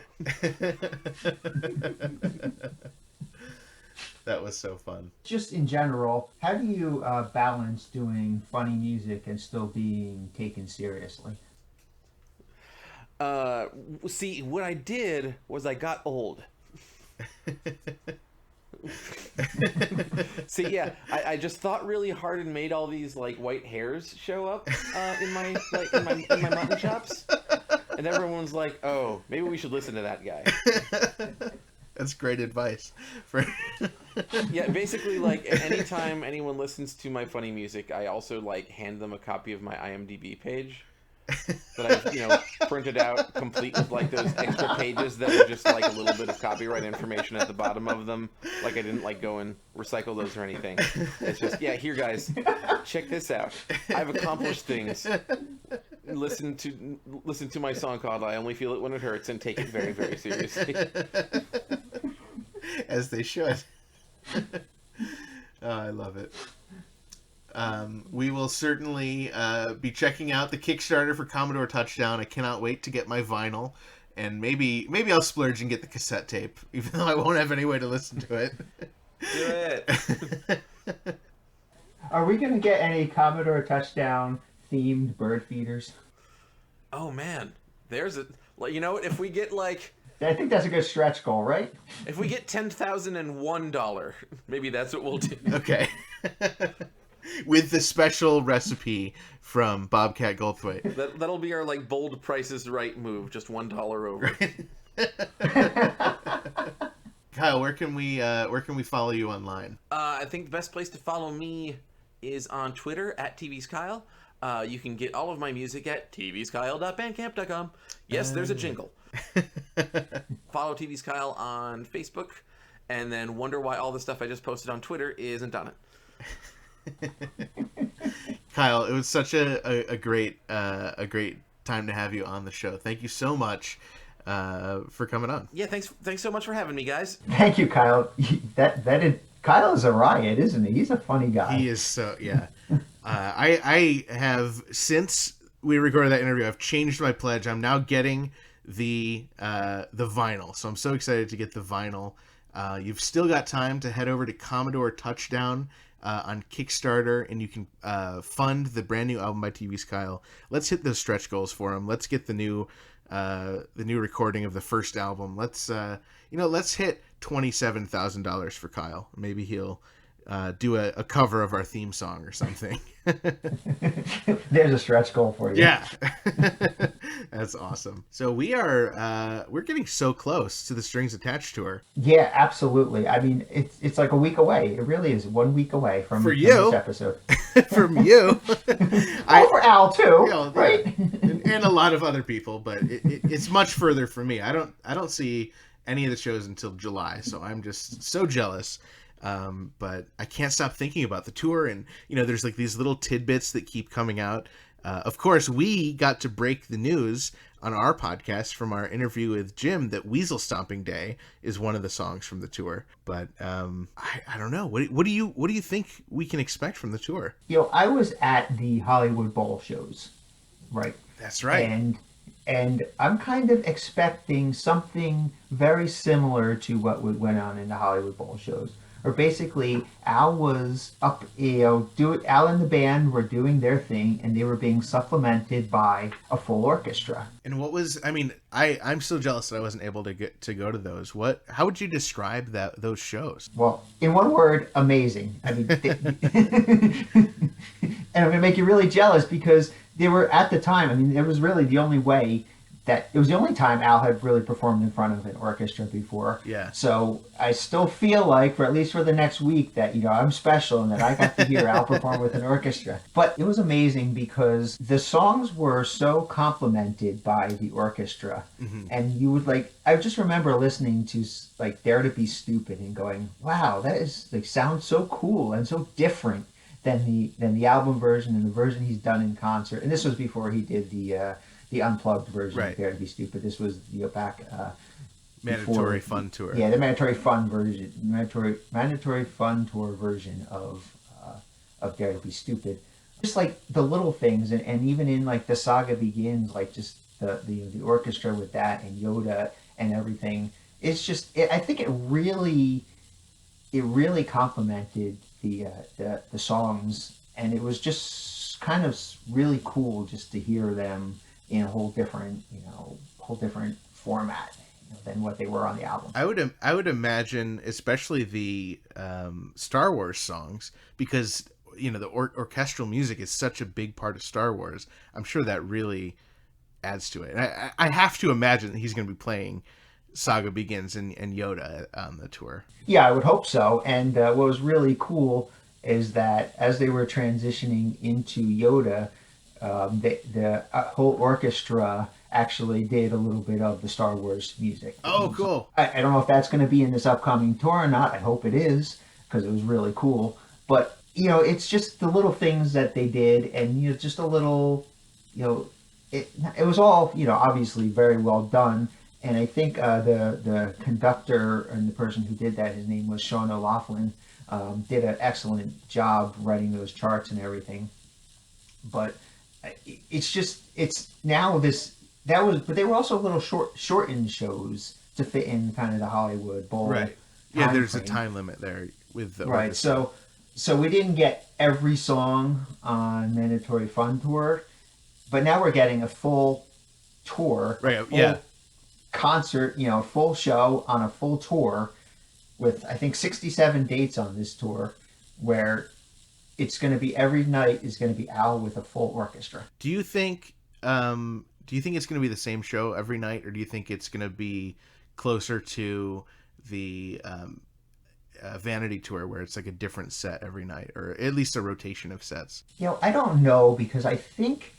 That was so fun. Just in general, how do you balance doing funny music and still being taken seriously? See, what I did was I got old. See, yeah, I just thought really hard and made all these like white hairs show up in my mutton chops, and everyone's like, "Oh, maybe we should listen to that guy." That's great advice. Yeah, basically, like anytime anyone listens to my funny music, I also like hand them a copy of my IMDb page. that I printed out, complete with like those extra pages that are just like a little bit of copyright information at the bottom of them. Like I didn't like go and recycle those or anything. It's just, yeah, here guys, check this out. I've accomplished things. Listen to my song called "I Only Feel It When It Hurts" and take it very, very seriously. As they should. Oh, I love it. We will certainly be checking out the Kickstarter for Commodore Touchdown. I cannot wait to get my vinyl, and maybe I'll splurge and get the cassette tape, even though I won't have any way to listen to it. Do it. Are we going to get any Commodore Touchdown themed bird feeders? Oh man, there's a. You know what? If we get like. I think that's a good stretch goal, right? If we get $10,001, maybe that's what we'll do. Okay. With the special recipe from Bobcat Goldthwait. That'll be our like bold Price is Right move, just $1 over. Kyle, where can we follow you online? I think the best place to follow me is on Twitter at TV's Kyle. You can get all of my music at tvskyle.bandcamp.com. Yes, there's a jingle. Follow TV's Kyle on Facebook, and then wonder why all the stuff I just posted on Twitter isn't on it. Kyle, it was such a great time to have you on the show. Thank you so much for coming on. Yeah, thanks so much for having me, guys. Thank you, Kyle. Kyle is a riot, isn't he? He's a funny guy. He is so, yeah. I have, since we recorded that interview, I've changed my pledge. I'm now getting the vinyl, so I'm so excited to get the vinyl. You've still got time to head over to Commodore Touchdown on Kickstarter, and you can fund the brand new album by TV's Kyle. Let's hit those stretch goals for him. Let's get the new recording of the first album. Let's hit $27,000 for Kyle. Maybe he'll do a cover of our theme song or something. There's a stretch goal for you. Yeah. That's awesome. So we're getting so close to the Strings Attached tour. Yeah, absolutely. I mean, it's like a week away. It really is 1 week away from this episode. From you. For Al too, right? And a lot of other people, but it's much further for me. I don't see any of the shows until July, so I'm just so jealous. But I can't stop thinking about the tour, and there's like these little tidbits that keep coming out. Of course, we got to break the news on our podcast from our interview with Jim that Weasel Stomping Day is one of the songs from the tour. But I don't know. What do you think we can expect from the tour? I was at the Hollywood Bowl shows, right? That's right. And I'm kind of expecting something very similar to what went on in the Hollywood Bowl shows. Or basically, Al was up, Al and the band were doing their thing, and they were being supplemented by a full orchestra. And I'm still jealous that I wasn't able to get to go to those. How would you describe those shows? Well, in one word, amazing. I mean, and I'm gonna make you really jealous because they were at the time. I mean, it was really the only way. It was the only time Al had really performed in front of an orchestra before. Yeah. So I still feel like, at least for the next week, that I'm special and that I got to hear Al perform with an orchestra. But it was amazing because the songs were so complimented by the orchestra, and you would I just remember listening to "Dare to Be Stupid" and going, "Wow, that is sounds so cool and so different than the album version and the version he's done in concert." And this was before he did the unplugged version of Dare to Be Stupid. This was back Mandatory Fun Tour. Yeah, the Mandatory Fun version, Mandatory Fun Tour version of Dare to Be Stupid. Just the little things, and even in the Saga Begins, just the orchestra with that and Yoda and everything. It's just I think it really complemented the songs, and it was just kind of really cool just to hear them in a whole different format than what they were on the album. I would imagine, especially the Star Wars songs, because the orchestral music is such a big part of Star Wars. I'm sure that really adds to it. I have to imagine that he's going to be playing Saga Begins and Yoda on the tour. Yeah, I would hope so. And what was really cool is that as they were transitioning into Yoda, the whole orchestra actually did a little bit of the Star Wars music. Oh, cool. I don't know if that's going to be in this upcoming tour or not. I hope it is, because it was really cool. But, it's just the little things that they did, and, just a little, it was all, obviously very well done. And I think the conductor and the person who did that, his name was Sean O'Loughlin, did an excellent job writing those charts and everything. But it's now but they were also little shortened shows to fit in kind of the Hollywood Bowl. Right. Yeah, there's frame. a time limit there with the right. So we didn't get every song on Mandatory Fun Tour, but now we're getting a full tour. Right. Full concert, full show on a full tour with I think 67 dates on this tour, where it's going to be every night is going to be Al with a full orchestra. Do you think it's going to be the same show every night, or do you think it's going to be closer to the Vanity Tour, where it's like a different set every night, or at least a rotation of sets? I don't know, because I think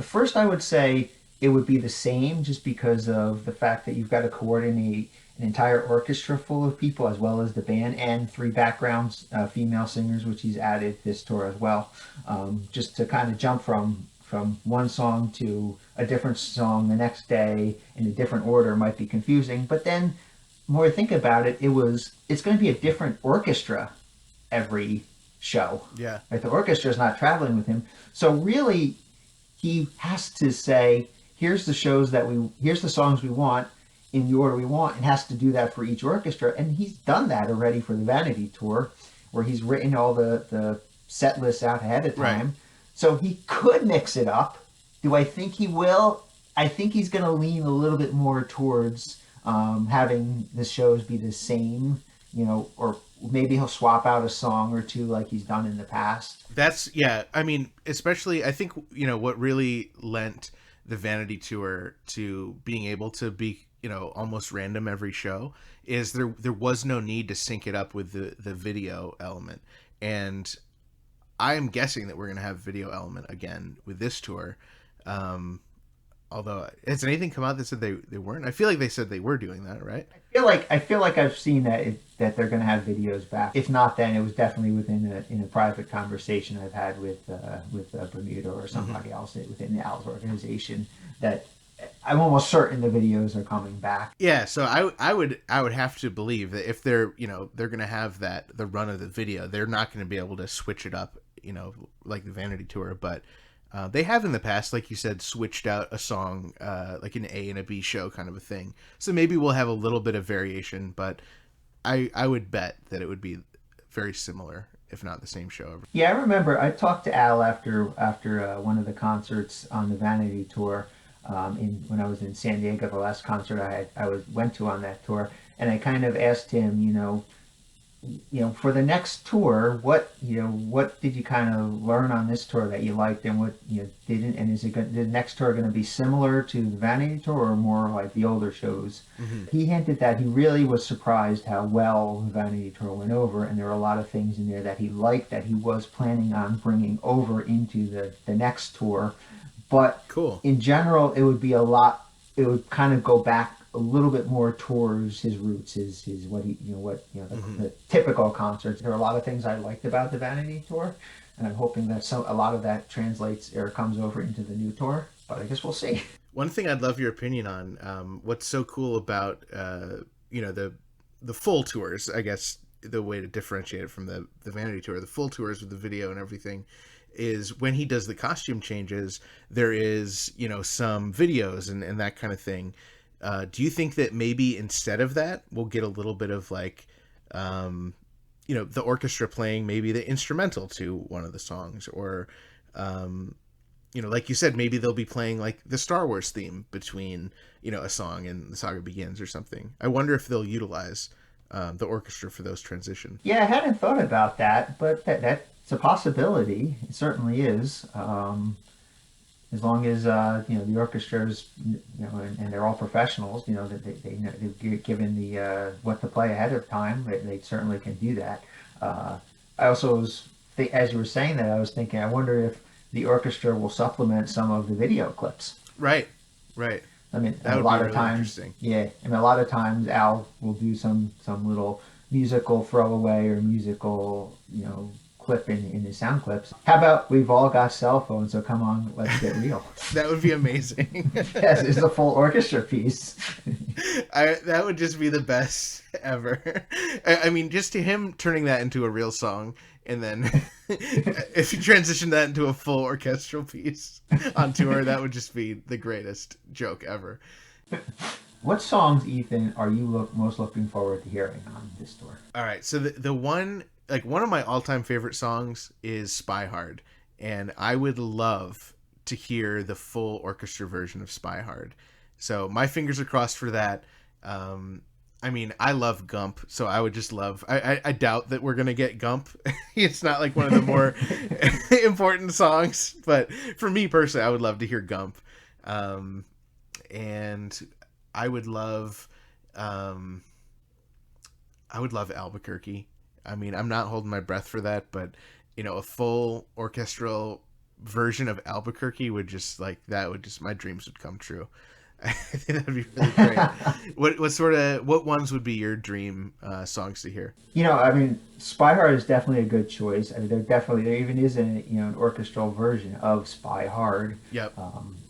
first I would say it would be the same, just because of the fact that you've got to coordinate an entire orchestra full of people, as well as the band, and 3 backgrounds, female singers, which he's added this tour as well, just to kind of jump from one song to a different song the next day in a different order might be confusing. But then, the more I think about it, it's going to be a different orchestra every show. Yeah. Right? The orchestra is not traveling with him, so really, he has to say, here's the songs we want in the order we want, and has to do that for each orchestra. And he's done that already for the Vanity Tour, where he's written all the set lists out ahead of time. Right. So he could mix it up. Do I think he will? I think he's going to lean a little bit more towards having the shows be the same, or maybe he'll swap out a song or two like he's done in the past. I mean, especially, I think, what really lent the Vanity Tour to being able to be, almost random every show is there was no need to sync it up with the video element. And I am guessing that we're going to have video element again with this tour. Although, has anything come out that said they weren't? I feel like they said they were doing that, right? I feel like I've seen that they're going to have videos back. If not, then it was definitely in a private conversation I've had with Bermuda or somebody else within the Al's organization, that I'm almost certain the videos are coming back. Yeah, so I would have to believe that if they're going to have the run of the video, they're not going to be able to switch it up, like the Vanity Tour, but they have in the past, like you said, switched out a song, like an A and a B show kind of a thing. So maybe we'll have a little bit of variation, but I would bet that it would be very similar, if not the same show. Yeah, I remember I talked to Al after one of the concerts on the Vanity Tour, when I was in San Diego, the last concert I went to on that tour, and I kind of asked him, for the next tour, what did you kind of learn on this tour that you liked, and what didn't, and is the next tour going to be similar to the Vanity Tour or more like the older shows? Mm-hmm. He hinted that he really was surprised how well the Vanity Tour went over, and there were a lot of things in there that he liked that he was planning on bringing over into the next tour. But cool. In general, it would kind of go back a little bit more towards his roots, the typical concerts. There are a lot of things I liked about the Vanity Tour, and I'm hoping that a lot of that translates or comes over into the new tour, but I guess we'll see. One thing I'd love your opinion on, what's so cool about, the full tours, I guess the way to differentiate it from the Vanity Tour, the full tours with the video and everything, is when he does the costume changes, there is, some videos and that kind of thing. Do you think that maybe instead of that, we'll get a little bit of like, the orchestra playing maybe the instrumental to one of the songs, or, like you said, maybe they'll be playing like the Star Wars theme between, a song and the saga begins or something. I wonder if they'll utilize the orchestra for those transitions. Yeah, I hadn't thought about that, but that's a possibility. It certainly is. As long as the orchestras, and they're all professionals, they've given the what to play ahead of time. They certainly can do that. I also as you were saying that, I was thinking, I wonder if the orchestra will supplement some of the video clips. Right. I mean, That a would lot be of really times, interesting. yeah, and a lot of times Al will do some little musical throwaway or musical, clip in his sound clips. How about we've all got cell phones, so come on, let's get real. That would be amazing. Yes, it's a full orchestra piece. That would just be the best ever. I mean, just to him turning that into a real song, and then if you transition that into a full orchestral piece on tour, that would just be the greatest joke ever. What songs, Ethan, are you most looking forward to hearing on this tour? All right, so the one of my all-time favorite songs is Spy Hard, and I would love to hear the full orchestra version of Spy Hard. So my fingers are crossed for that. I mean, I love Gump, so I would just love... I doubt that we're going to get Gump. It's not like one of the more important songs, but for me personally, I would love to hear Gump. And I would love Albuquerque. I mean, I'm not holding my breath for that, but a full orchestral version of Albuquerque would just my dreams would come true. I think that'd be really great. What ones would be your dream songs to hear? I mean, Spy Hard is definitely a good choice. I mean, there even is an orchestral version of Spy Hard. Yep.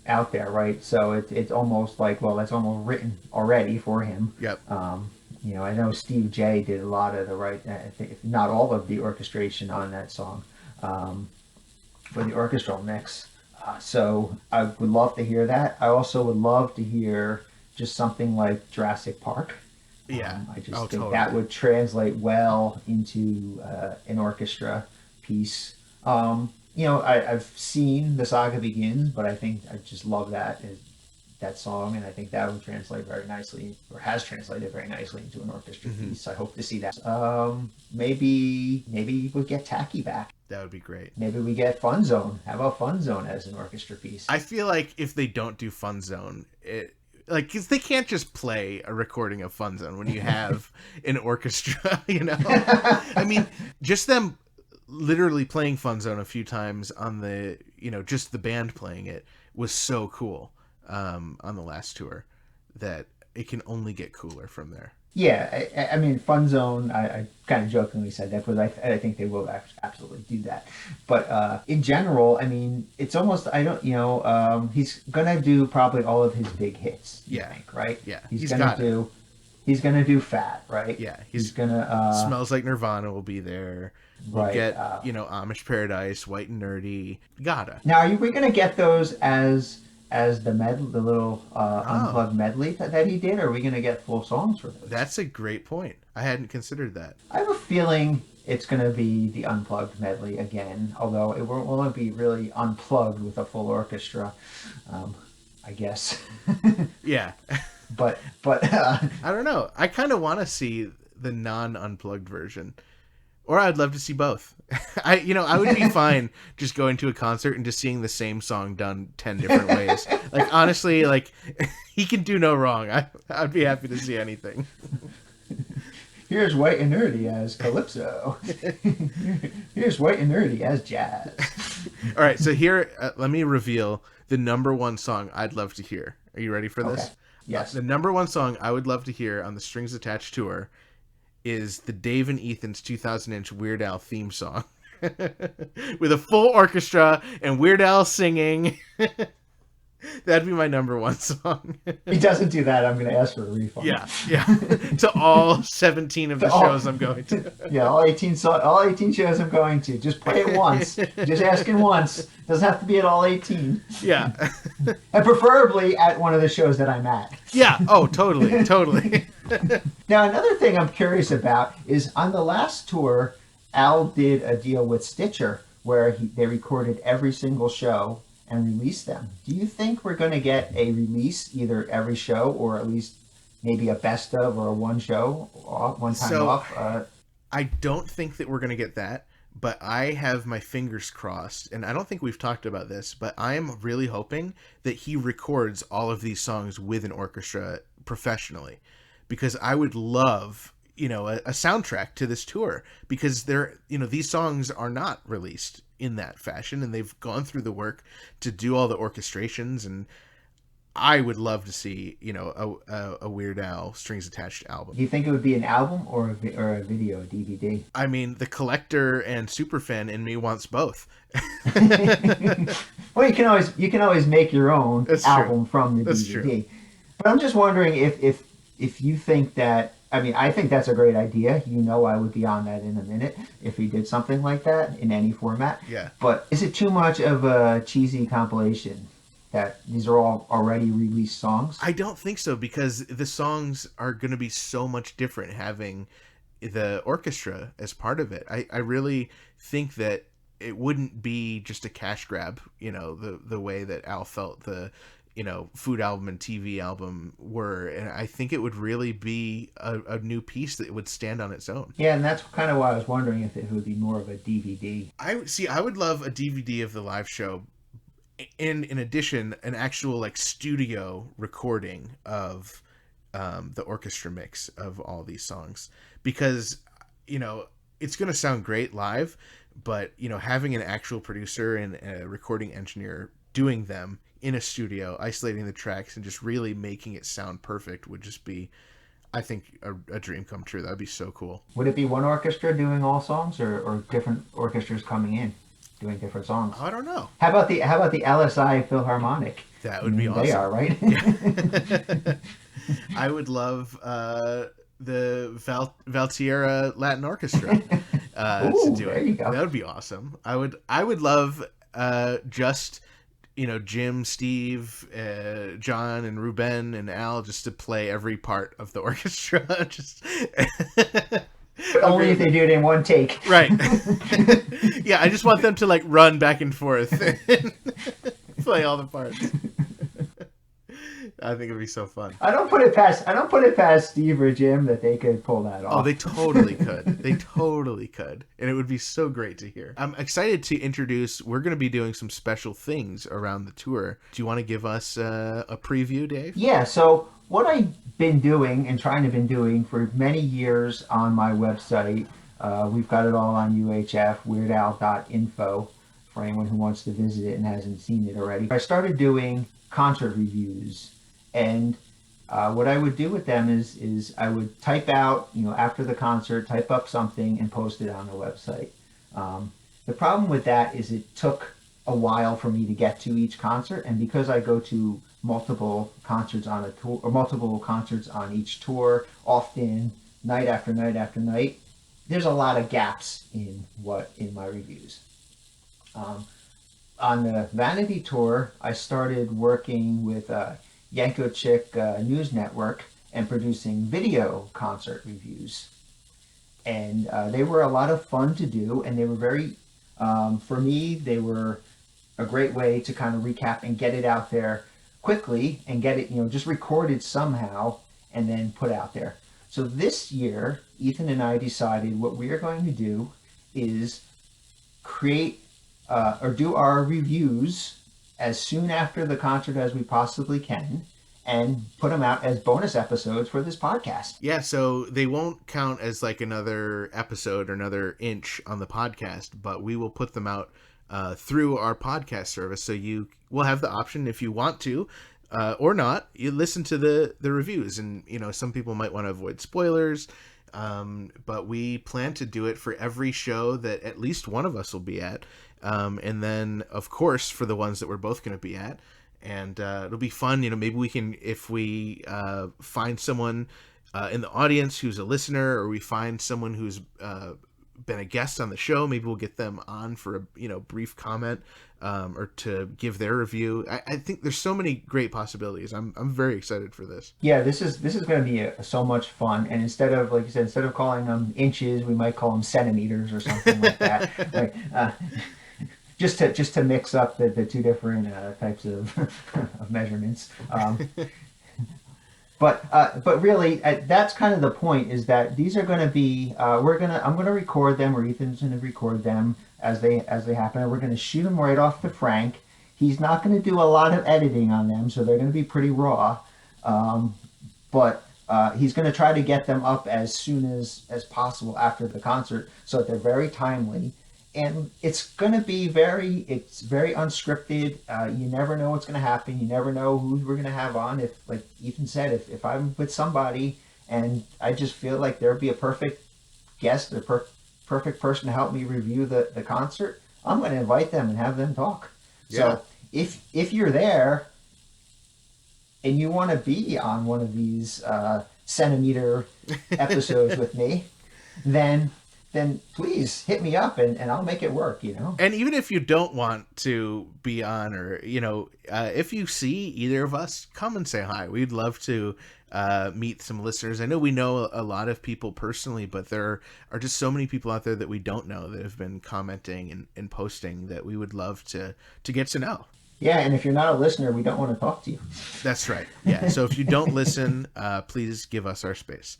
Out there, right? So it's almost like, well, that's almost written already for him. Yep. I know Steve J did a lot of I think if not all of the orchestration on that song, for the orchestral mix. So I would love to hear that. I also would love to hear just something like Jurassic Park. Yeah. I just think totally. that would translate well into an orchestra piece. I've seen The Saga Begins, but I think I just love that song, and I think that would translate very nicely, or has translated very nicely into an orchestra piece. I hope to see that. Maybe we get Tacky back. That would be great. Maybe we get Fun Zone. How about Fun Zone as an orchestra piece? I feel like if they don't do Fun Zone, because they can't just play a recording of Fun Zone when you have an orchestra, I mean, just them literally playing Fun Zone a few times on the, just the band playing it was so cool on the last tour that it can only get cooler from there. Yeah, I mean, Fun Zone, I kind of jokingly said that because I think they will absolutely do that. But in general, I mean, it's almost, he's going to do probably all of his big hits, I think, right? Yeah, he's going to do Fat, right? Yeah, he's going to... Smells Like Nirvana will be there. We'll right, get, Amish Paradise, White and Nerdy. Gotta. Now, are we going to get those as the little unplugged medley that he did, or are we going to get full songs for those? That's a great point. I hadn't considered that. I have a feeling it's going to be the unplugged medley again, although it won't be really unplugged with a full orchestra, I guess. Yeah. But I don't know. I kind of want to see the non-unplugged version. Or I'd love to see both. I would be fine just going to a concert and just seeing the same song done 10 different ways. Like, honestly, he can do no wrong. I'd be happy to see anything. Here's White and Nerdy as Calypso. Here's White and Nerdy as jazz. All right, so here, let me reveal the number one song I'd love to hear. Are you ready for this? Okay. Yes. The number one song I would love to hear on the Strings Attached tour is the Dave and Ethan's 2000-inch Weird Al theme song. With a full orchestra and Weird Al singing. That'd be my number one song. If he doesn't do that, I'm going to ask for a refund. Yeah. To all 17 of the shows I'm going to. Yeah, all 18 shows I'm going to. Just play it once. Just asking once. Doesn't have to be at all 18. Yeah. And preferably at one of the shows that I'm at. Yeah. Oh, totally. Now, another thing I'm curious about is on the last tour, Al did a deal with Stitcher where they recorded every single show and released them. Do you think we're going to get a release either every show or at least maybe a best of or a one show, one time off? I don't think that we're going to get that, but I have my fingers crossed, and I don't think we've talked about this, but I am really hoping that he records all of these songs with an orchestra professionally, because I would love, a soundtrack to this tour, because these songs are not released in that fashion, and they've gone through the work to do all the orchestrations. And I would love to see, a Weird Al Strings Attached album. Do you think it would be an album or a video, a DVD? I mean, the collector and superfan in me wants both. Well, you can always make your own album from the That's DVD. true. But I'm just wondering if you think that. I mean, I think that's a great idea. I would be on that in a minute if he did something like that in any format. Yeah. But is it too much of a cheesy compilation that these are all already released songs? I don't think so, because the songs are going to be so much different having the orchestra as part of it. I really think that it wouldn't be just a cash grab, the way that Al felt the food album and TV album were. And I think it would really be a new piece that would stand on its own. Yeah, and that's kind of why I was wondering if it would be more of a DVD. I would love a DVD of the live show, and in addition, an actual studio recording of the orchestra mix of all these songs, because it's going to sound great live, but having an actual producer and a recording engineer doing them in a studio, isolating the tracks and just really making it sound perfect would just be, I think, a dream come true. That'd be so cool. Would it be one orchestra doing all songs, or different orchestras coming in doing different songs? I don't know. How about the LSI Philharmonic? That would be awesome. They are, right? I would love the Valtierra Latin Orchestra to do it. There you go. That would be awesome. I would love just Jim, Steve, John, and Ruben and Al just to play every part of the orchestra. Just only if they do it in one take. Right. Yeah, I just want them to run back and forth and play all the parts. I think it'd be so fun. I don't put it past Steve or Jim that they could pull that off. Oh, they totally could. They totally could. And it would be so great to hear. I'm excited to introduce, we're going to be doing some special things around the tour. Do you want to give us a preview, Dave? Yeah, so what I've been doing and been doing for many years on my website, we've got it all on UHF, weirdal.info, for anyone who wants to visit it and hasn't seen it already. I started doing concert reviews, and what I would do with them is I would type out, after the concert, type up something and post it on the website. The problem with that is it took a while for me to get to each concert, and because I go to multiple concerts on a tour, or multiple concerts on each tour, often night after night after night, there's a lot of gaps in my reviews. On the Vanity Tour, I started working with Yanko Chick News Network and producing video concert reviews. And they were a lot of fun to do, and they were very, for me, they were a great way to kind of recap and get it out there quickly and get it, just recorded somehow and then put out there. So this year, Ethan and I decided what we are going to do is create or do our reviews as soon after the concert as we possibly can, and put them out as bonus episodes for this podcast. Yeah, so they won't count as another episode or another inch on the podcast, but we will put them out through our podcast service, so you will have the option, if you want to, or not, you listen to the reviews. And some people might want to avoid spoilers, but we plan to do it for every show that at least one of us will be at. And then, of course, for the ones that we're both going to be at. And it'll be fun. Maybe we can, if we find someone in the audience who's a listener, or we find someone who's been a guest on the show, maybe we'll get them on for a brief comment or to give their review. I think there's so many great possibilities. I'm very excited for this. Yeah, this is going to be so much fun. And instead of, like you said, instead of calling them inches, we might call them centimeters or something like that. Right? Just to mix up the two different types of of measurements. But really, that's kind of the point, is that these are going to be I'm going to record them, or Ethan's going to record them as they happen, and we're going to shoot them right off to Frank. He's not going to do a lot of editing on them, so they're going to be pretty raw. But He's going to try to get them up as soon as possible after the concert, so that they're very timely. And it's going to be very unscripted. You never know what's going to happen. You never know who we're going to have on. If, like Ethan said, if I'm with somebody and I just feel like there'd be a perfect guest, a perfect person to help me review the concert, I'm going to invite them and have them talk. Yeah. So if you're there and you want to be on one of these centimeter episodes with me, then please hit me up and I'll make it work, you know? And even if you don't want to be on, or, if you see either of us, come and say hi. We'd love to meet some listeners. I know we know a lot of people personally, but there are just so many people out there that we don't know that have been commenting and posting that we would love to get to know. Yeah, and if you're not a listener, we don't want to talk to you. That's right. Yeah, so if you don't listen, please give us our space.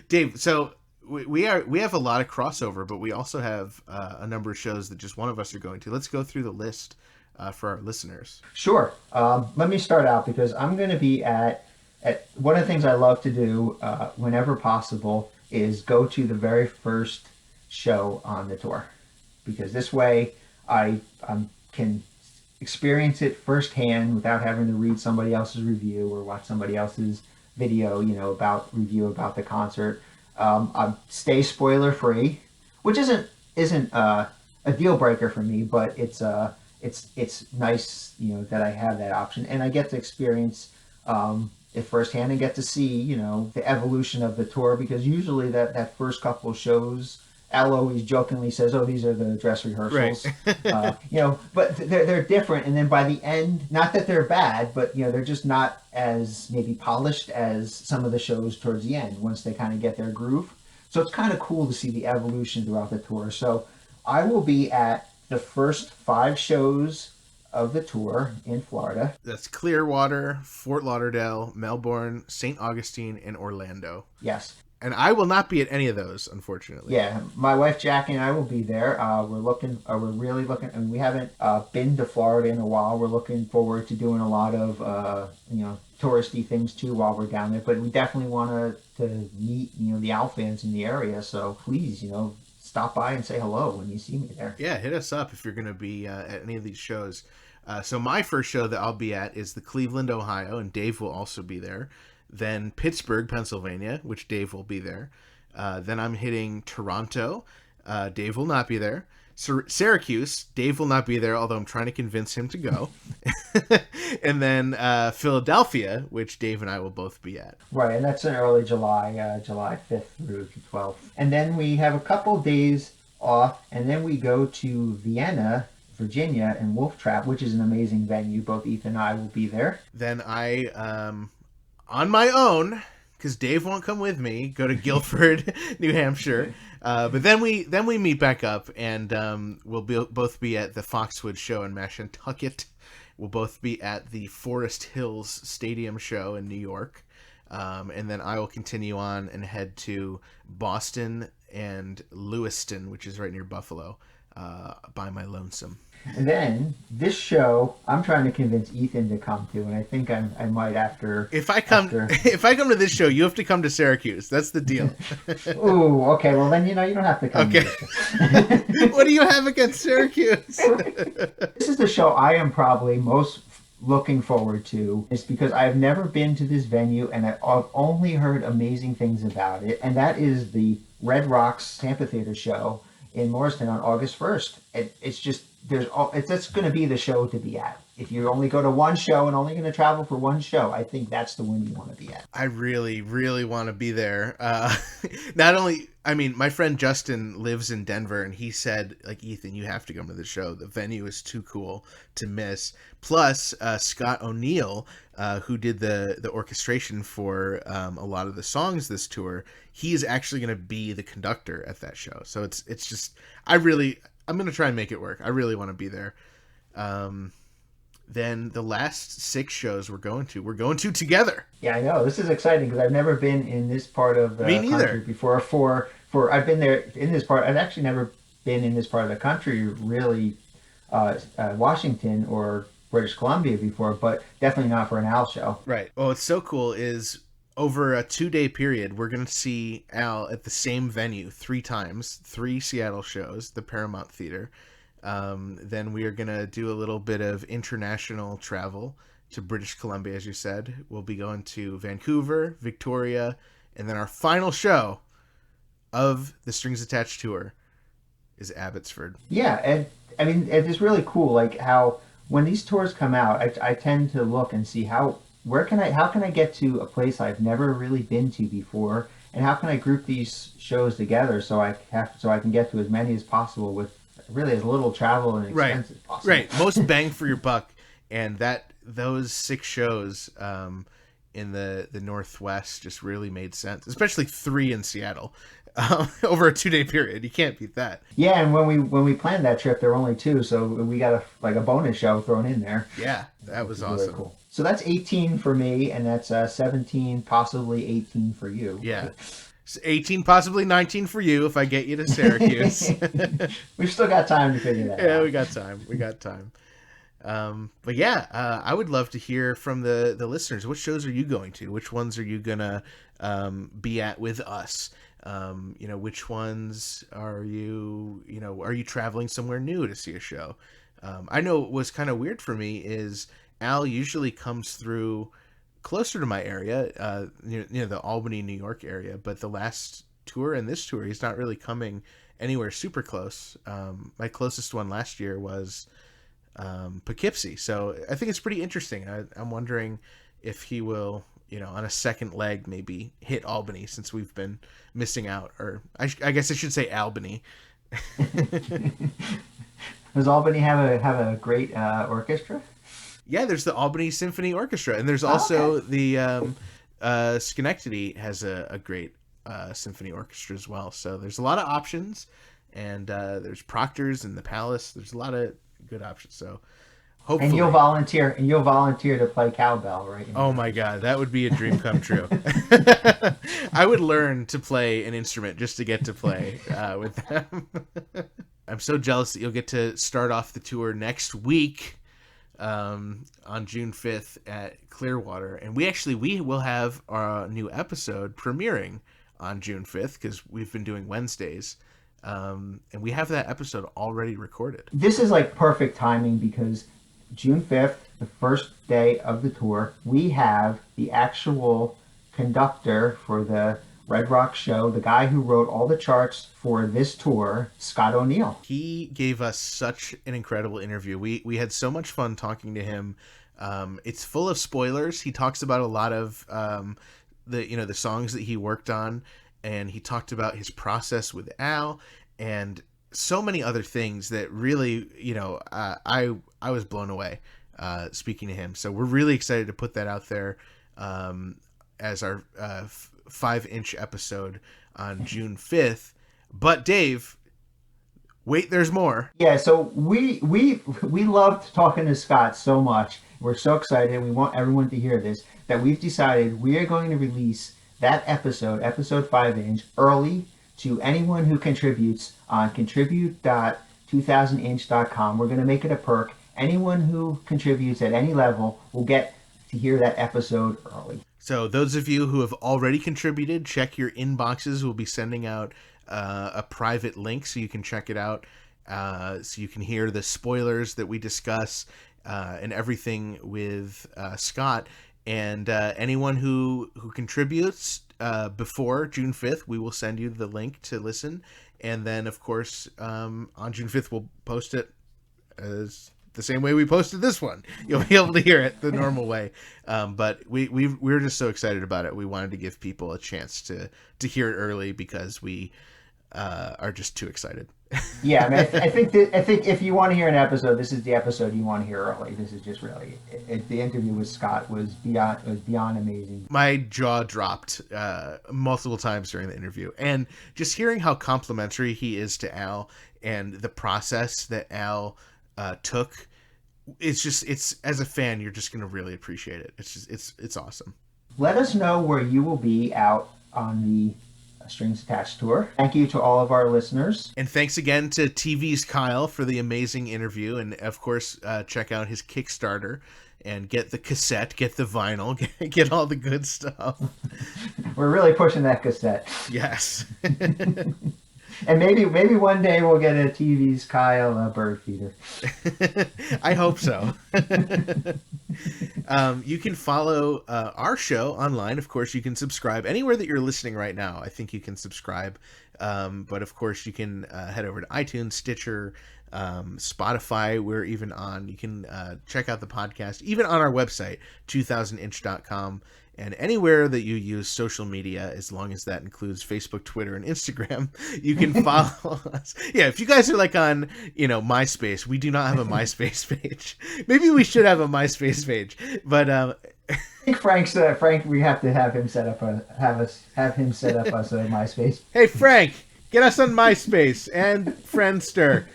Dave, so we have a lot of crossover, but we also have a number of shows that just one of us are going to. Let's go through the list for our listeners. Sure. Let me start out, because I'm going to be at one of the things I love to do whenever possible is go to the very first show on the tour, because this way I can experience it firsthand without having to read somebody else's review or watch somebody else's video, about the concert. I stay spoiler free, which isn't a deal breaker for me, but it's nice, that I have that option, and I get to experience it firsthand and get to see, the evolution of the tour, because usually that first couple of shows, Al always jokingly says, "Oh, these are the dress rehearsals," right. But they're different. And then by the end, not that they're bad, but they're just not as maybe polished as some of the shows towards the end once they kind of get their groove. So it's kind of cool to see the evolution throughout the tour. So I will be at the first 5 shows of the tour in Florida. That's Clearwater, Fort Lauderdale, Melbourne, St. Augustine, and Orlando. Yes. And I will not be at any of those, unfortunately. Yeah, my wife Jackie and I will be there. We're really looking, and we haven't been to Florida in a while. We're looking forward to doing a lot of touristy things too while we're down there. But we definitely want to meet the Al fans in the area. So please, stop by and say hello when you see me there. Yeah, hit us up if you're going to be at any of these shows. So my first show that I'll be at is the Cleveland, Ohio, and Dave will also be there. Then Pittsburgh, Pennsylvania, which Dave will be there. Then I'm hitting Toronto. Dave will not be there. Syracuse, Dave will not be there, although I'm trying to convince him to go. And then Philadelphia, which Dave and I will both be at. Right, and that's in early July, July 5th through the 12th. And then we have a couple days off, and then we go to Vienna, Virginia, and Wolf Trap, which is an amazing venue. Both Ethan and I will be there. Then I... on my own, because Dave won't come with me, go to Guilford, New Hampshire. But then we meet back up, and we'll both be at the Foxwood show in Mashantucket. We'll both be at the Forest Hills Stadium show in New York. And then I will continue on and head to Boston and Lewiston, which is right near Buffalo, by my lonesome. And then this show, I'm trying to convince Ethan to come to, and I think I might after. If I come to this show, you have to come to Syracuse. That's the deal. Ooh, okay. Well, then you don't have to come. Okay. What do you have against Syracuse? This is the show I am probably most looking forward to. It's because I've never been to this venue, and I've only heard amazing things about it, and that is the Red Rocks Amphitheater show in Morristown on August 1st. It's just. That's going to be the show to be at. If you only go to one show and only going to travel for one show, I think that's the one you want to be at. I really, really want to be there. Not only, my friend Justin lives in Denver, and he said, Ethan, you have to come to the show. The venue is too cool to miss. Plus, Scott O'Neill, who did the orchestration for a lot of the songs this tour, he is actually going to be the conductor at that show. So it's just, I'm going to try and make it work. I really want to be there. Then the last 6 shows we're going to together. Yeah, I know. This is exciting because I've never been in this part of the country before. I've been there in this part. I've actually never been in this part of the country, really, Washington or British Columbia before, but definitely not for an Al show. Right. Well, what's so cool is over a 2-day period, we're going to see Al at the same venue 3 times, 3 Seattle shows, the Paramount Theater. Then we are going to do a little bit of international travel to British Columbia, as you said. We'll be going to Vancouver, Victoria, and then our final show of the Strings Attached tour is Abbotsford. Yeah, and I mean, it's really cool, like how when these tours come out, I tend to look and see how can I get to a place I've never really been to before, and how can I group these shows together so I can get to as many as possible with really as little travel and expense as possible. Right, most bang for your buck, and those 6 shows in the Northwest just really made sense, especially 3 in Seattle. Over a 2-day period. You can't beat that. Yeah, and when we planned that trip, there were only 2, so we got a bonus show thrown in there. Yeah, that was awesome. Really cool. So that's 18 for me, and that's 17, possibly 18 for you. Yeah. 18, possibly 19 for you if I get you to Syracuse. We've still got time to figure that out. Yeah, we got time. But yeah, I would love to hear from the listeners. What shows are you going to? Which ones are you gonna be at with us? Which ones are you traveling somewhere new to see a show? I know what was kind of weird for me is Al usually comes through closer to my area, the Albany, New York area, but the last tour and this tour, he's not really coming anywhere super close. My closest one last year was Poughkeepsie. So I think it's pretty interesting. I'm wondering if he will, on a second leg, maybe hit Albany, since we've been missing out. Or I guess I should say Albany. Does Albany have a great orchestra? Yeah, there's the Albany Symphony Orchestra, and there's also the Schenectady has a great symphony orchestra as well. So there's a lot of options, and there's Proctor's and the Palace. There's a lot of good options. So hopefully, and you'll volunteer to play cowbell, right? Oh my God, that would be a dream come true. I would learn to play an instrument just to get to play with them. I'm so jealous that you'll get to start off the tour next week on June 5th at Clearwater. And we will have our new episode premiering on June 5th because we've been doing Wednesdays. And we have that episode already recorded. This is like perfect timing because June 5th, the first day of the tour, we have the actual conductor for the Red Rock show, the guy who wrote all the charts for this tour, Scott O'Neill. He gave us such an incredible interview. We had so much fun talking to him. It's full of spoilers. He talks about a lot of the songs that he worked on, and he talked about his process with Al and so many other things that really, I was blown away speaking to him. So we're really excited to put that out there as our 5-inch episode on June 5th. But Dave, wait, there's more. Yeah, so we loved talking to Scott so much. We're so excited. We want everyone to hear this, that we've decided we are going to release that episode 5-inch, early to anyone who contributes on contribute.2000inch.com. We're going to make it a perk. Anyone who contributes at any level will get to hear that episode early. So those of you who have already contributed, check your inboxes. We'll be sending out a private link so you can check it out, so you can hear the spoilers that we discuss and everything with Scott. And anyone who contributes before June 5th, we will send you the link to listen. And then, of course, on June 5th, we'll post it as the same way we posted this one. You'll be able to hear it the normal way. But we were just so excited about it. We wanted to give people a chance to hear it early because we are just too excited. Yeah, I mean, I think if you want to hear an episode, this is the episode you want to hear early. This is just really the interview with Scott was beyond amazing. My jaw dropped multiple times during the interview, and just hearing how complimentary he is to Al and the process that Al took, it's as a fan, you're just gonna really appreciate it. It's awesome. Let us know where you will be out on the strings attached to her. Thank you to all of our listeners. And thanks again to TV's Kyle for the amazing interview. And of course, check out his Kickstarter and get the cassette, get the vinyl, get all the good stuff. We're really pushing that cassette. Yes. And maybe one day we'll get a TV's Kyle bird feeder. I hope so. You can follow our show online. Of course, you can subscribe anywhere that you're listening right now. I think you can subscribe. But of course, you can head over to iTunes, Stitcher, Spotify. We're even on. You can check out the podcast, even on our website, 2000inch.com. And anywhere that you use social media, as long as that includes Facebook, Twitter, and Instagram, you can follow us. Yeah, if you guys are like on, MySpace, we do not have a MySpace page. Maybe we should have a MySpace page, but I think Frank, we have to have him set up us a MySpace. Hey Frank, get us on MySpace and Friendster.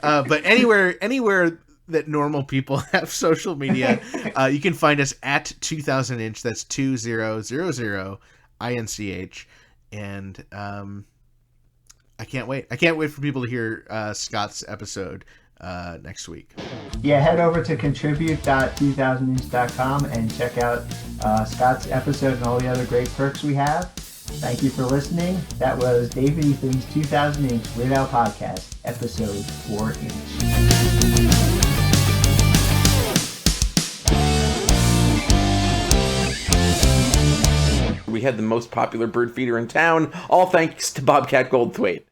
But anywhere that normal people have social media, you can find us at 2000inch. That's 2000INCH. And I can't wait. I can't wait for people to hear Scott's episode next week. Yeah, head over to contribute.2000inch.com and check out Scott's episode and all the other great perks we have. Thank you for listening. That was Dave and Ethan's 2000inch Weird Al Podcast, episode 4-inch. We had the most popular bird feeder in town, all thanks to Bobcat Goldthwait.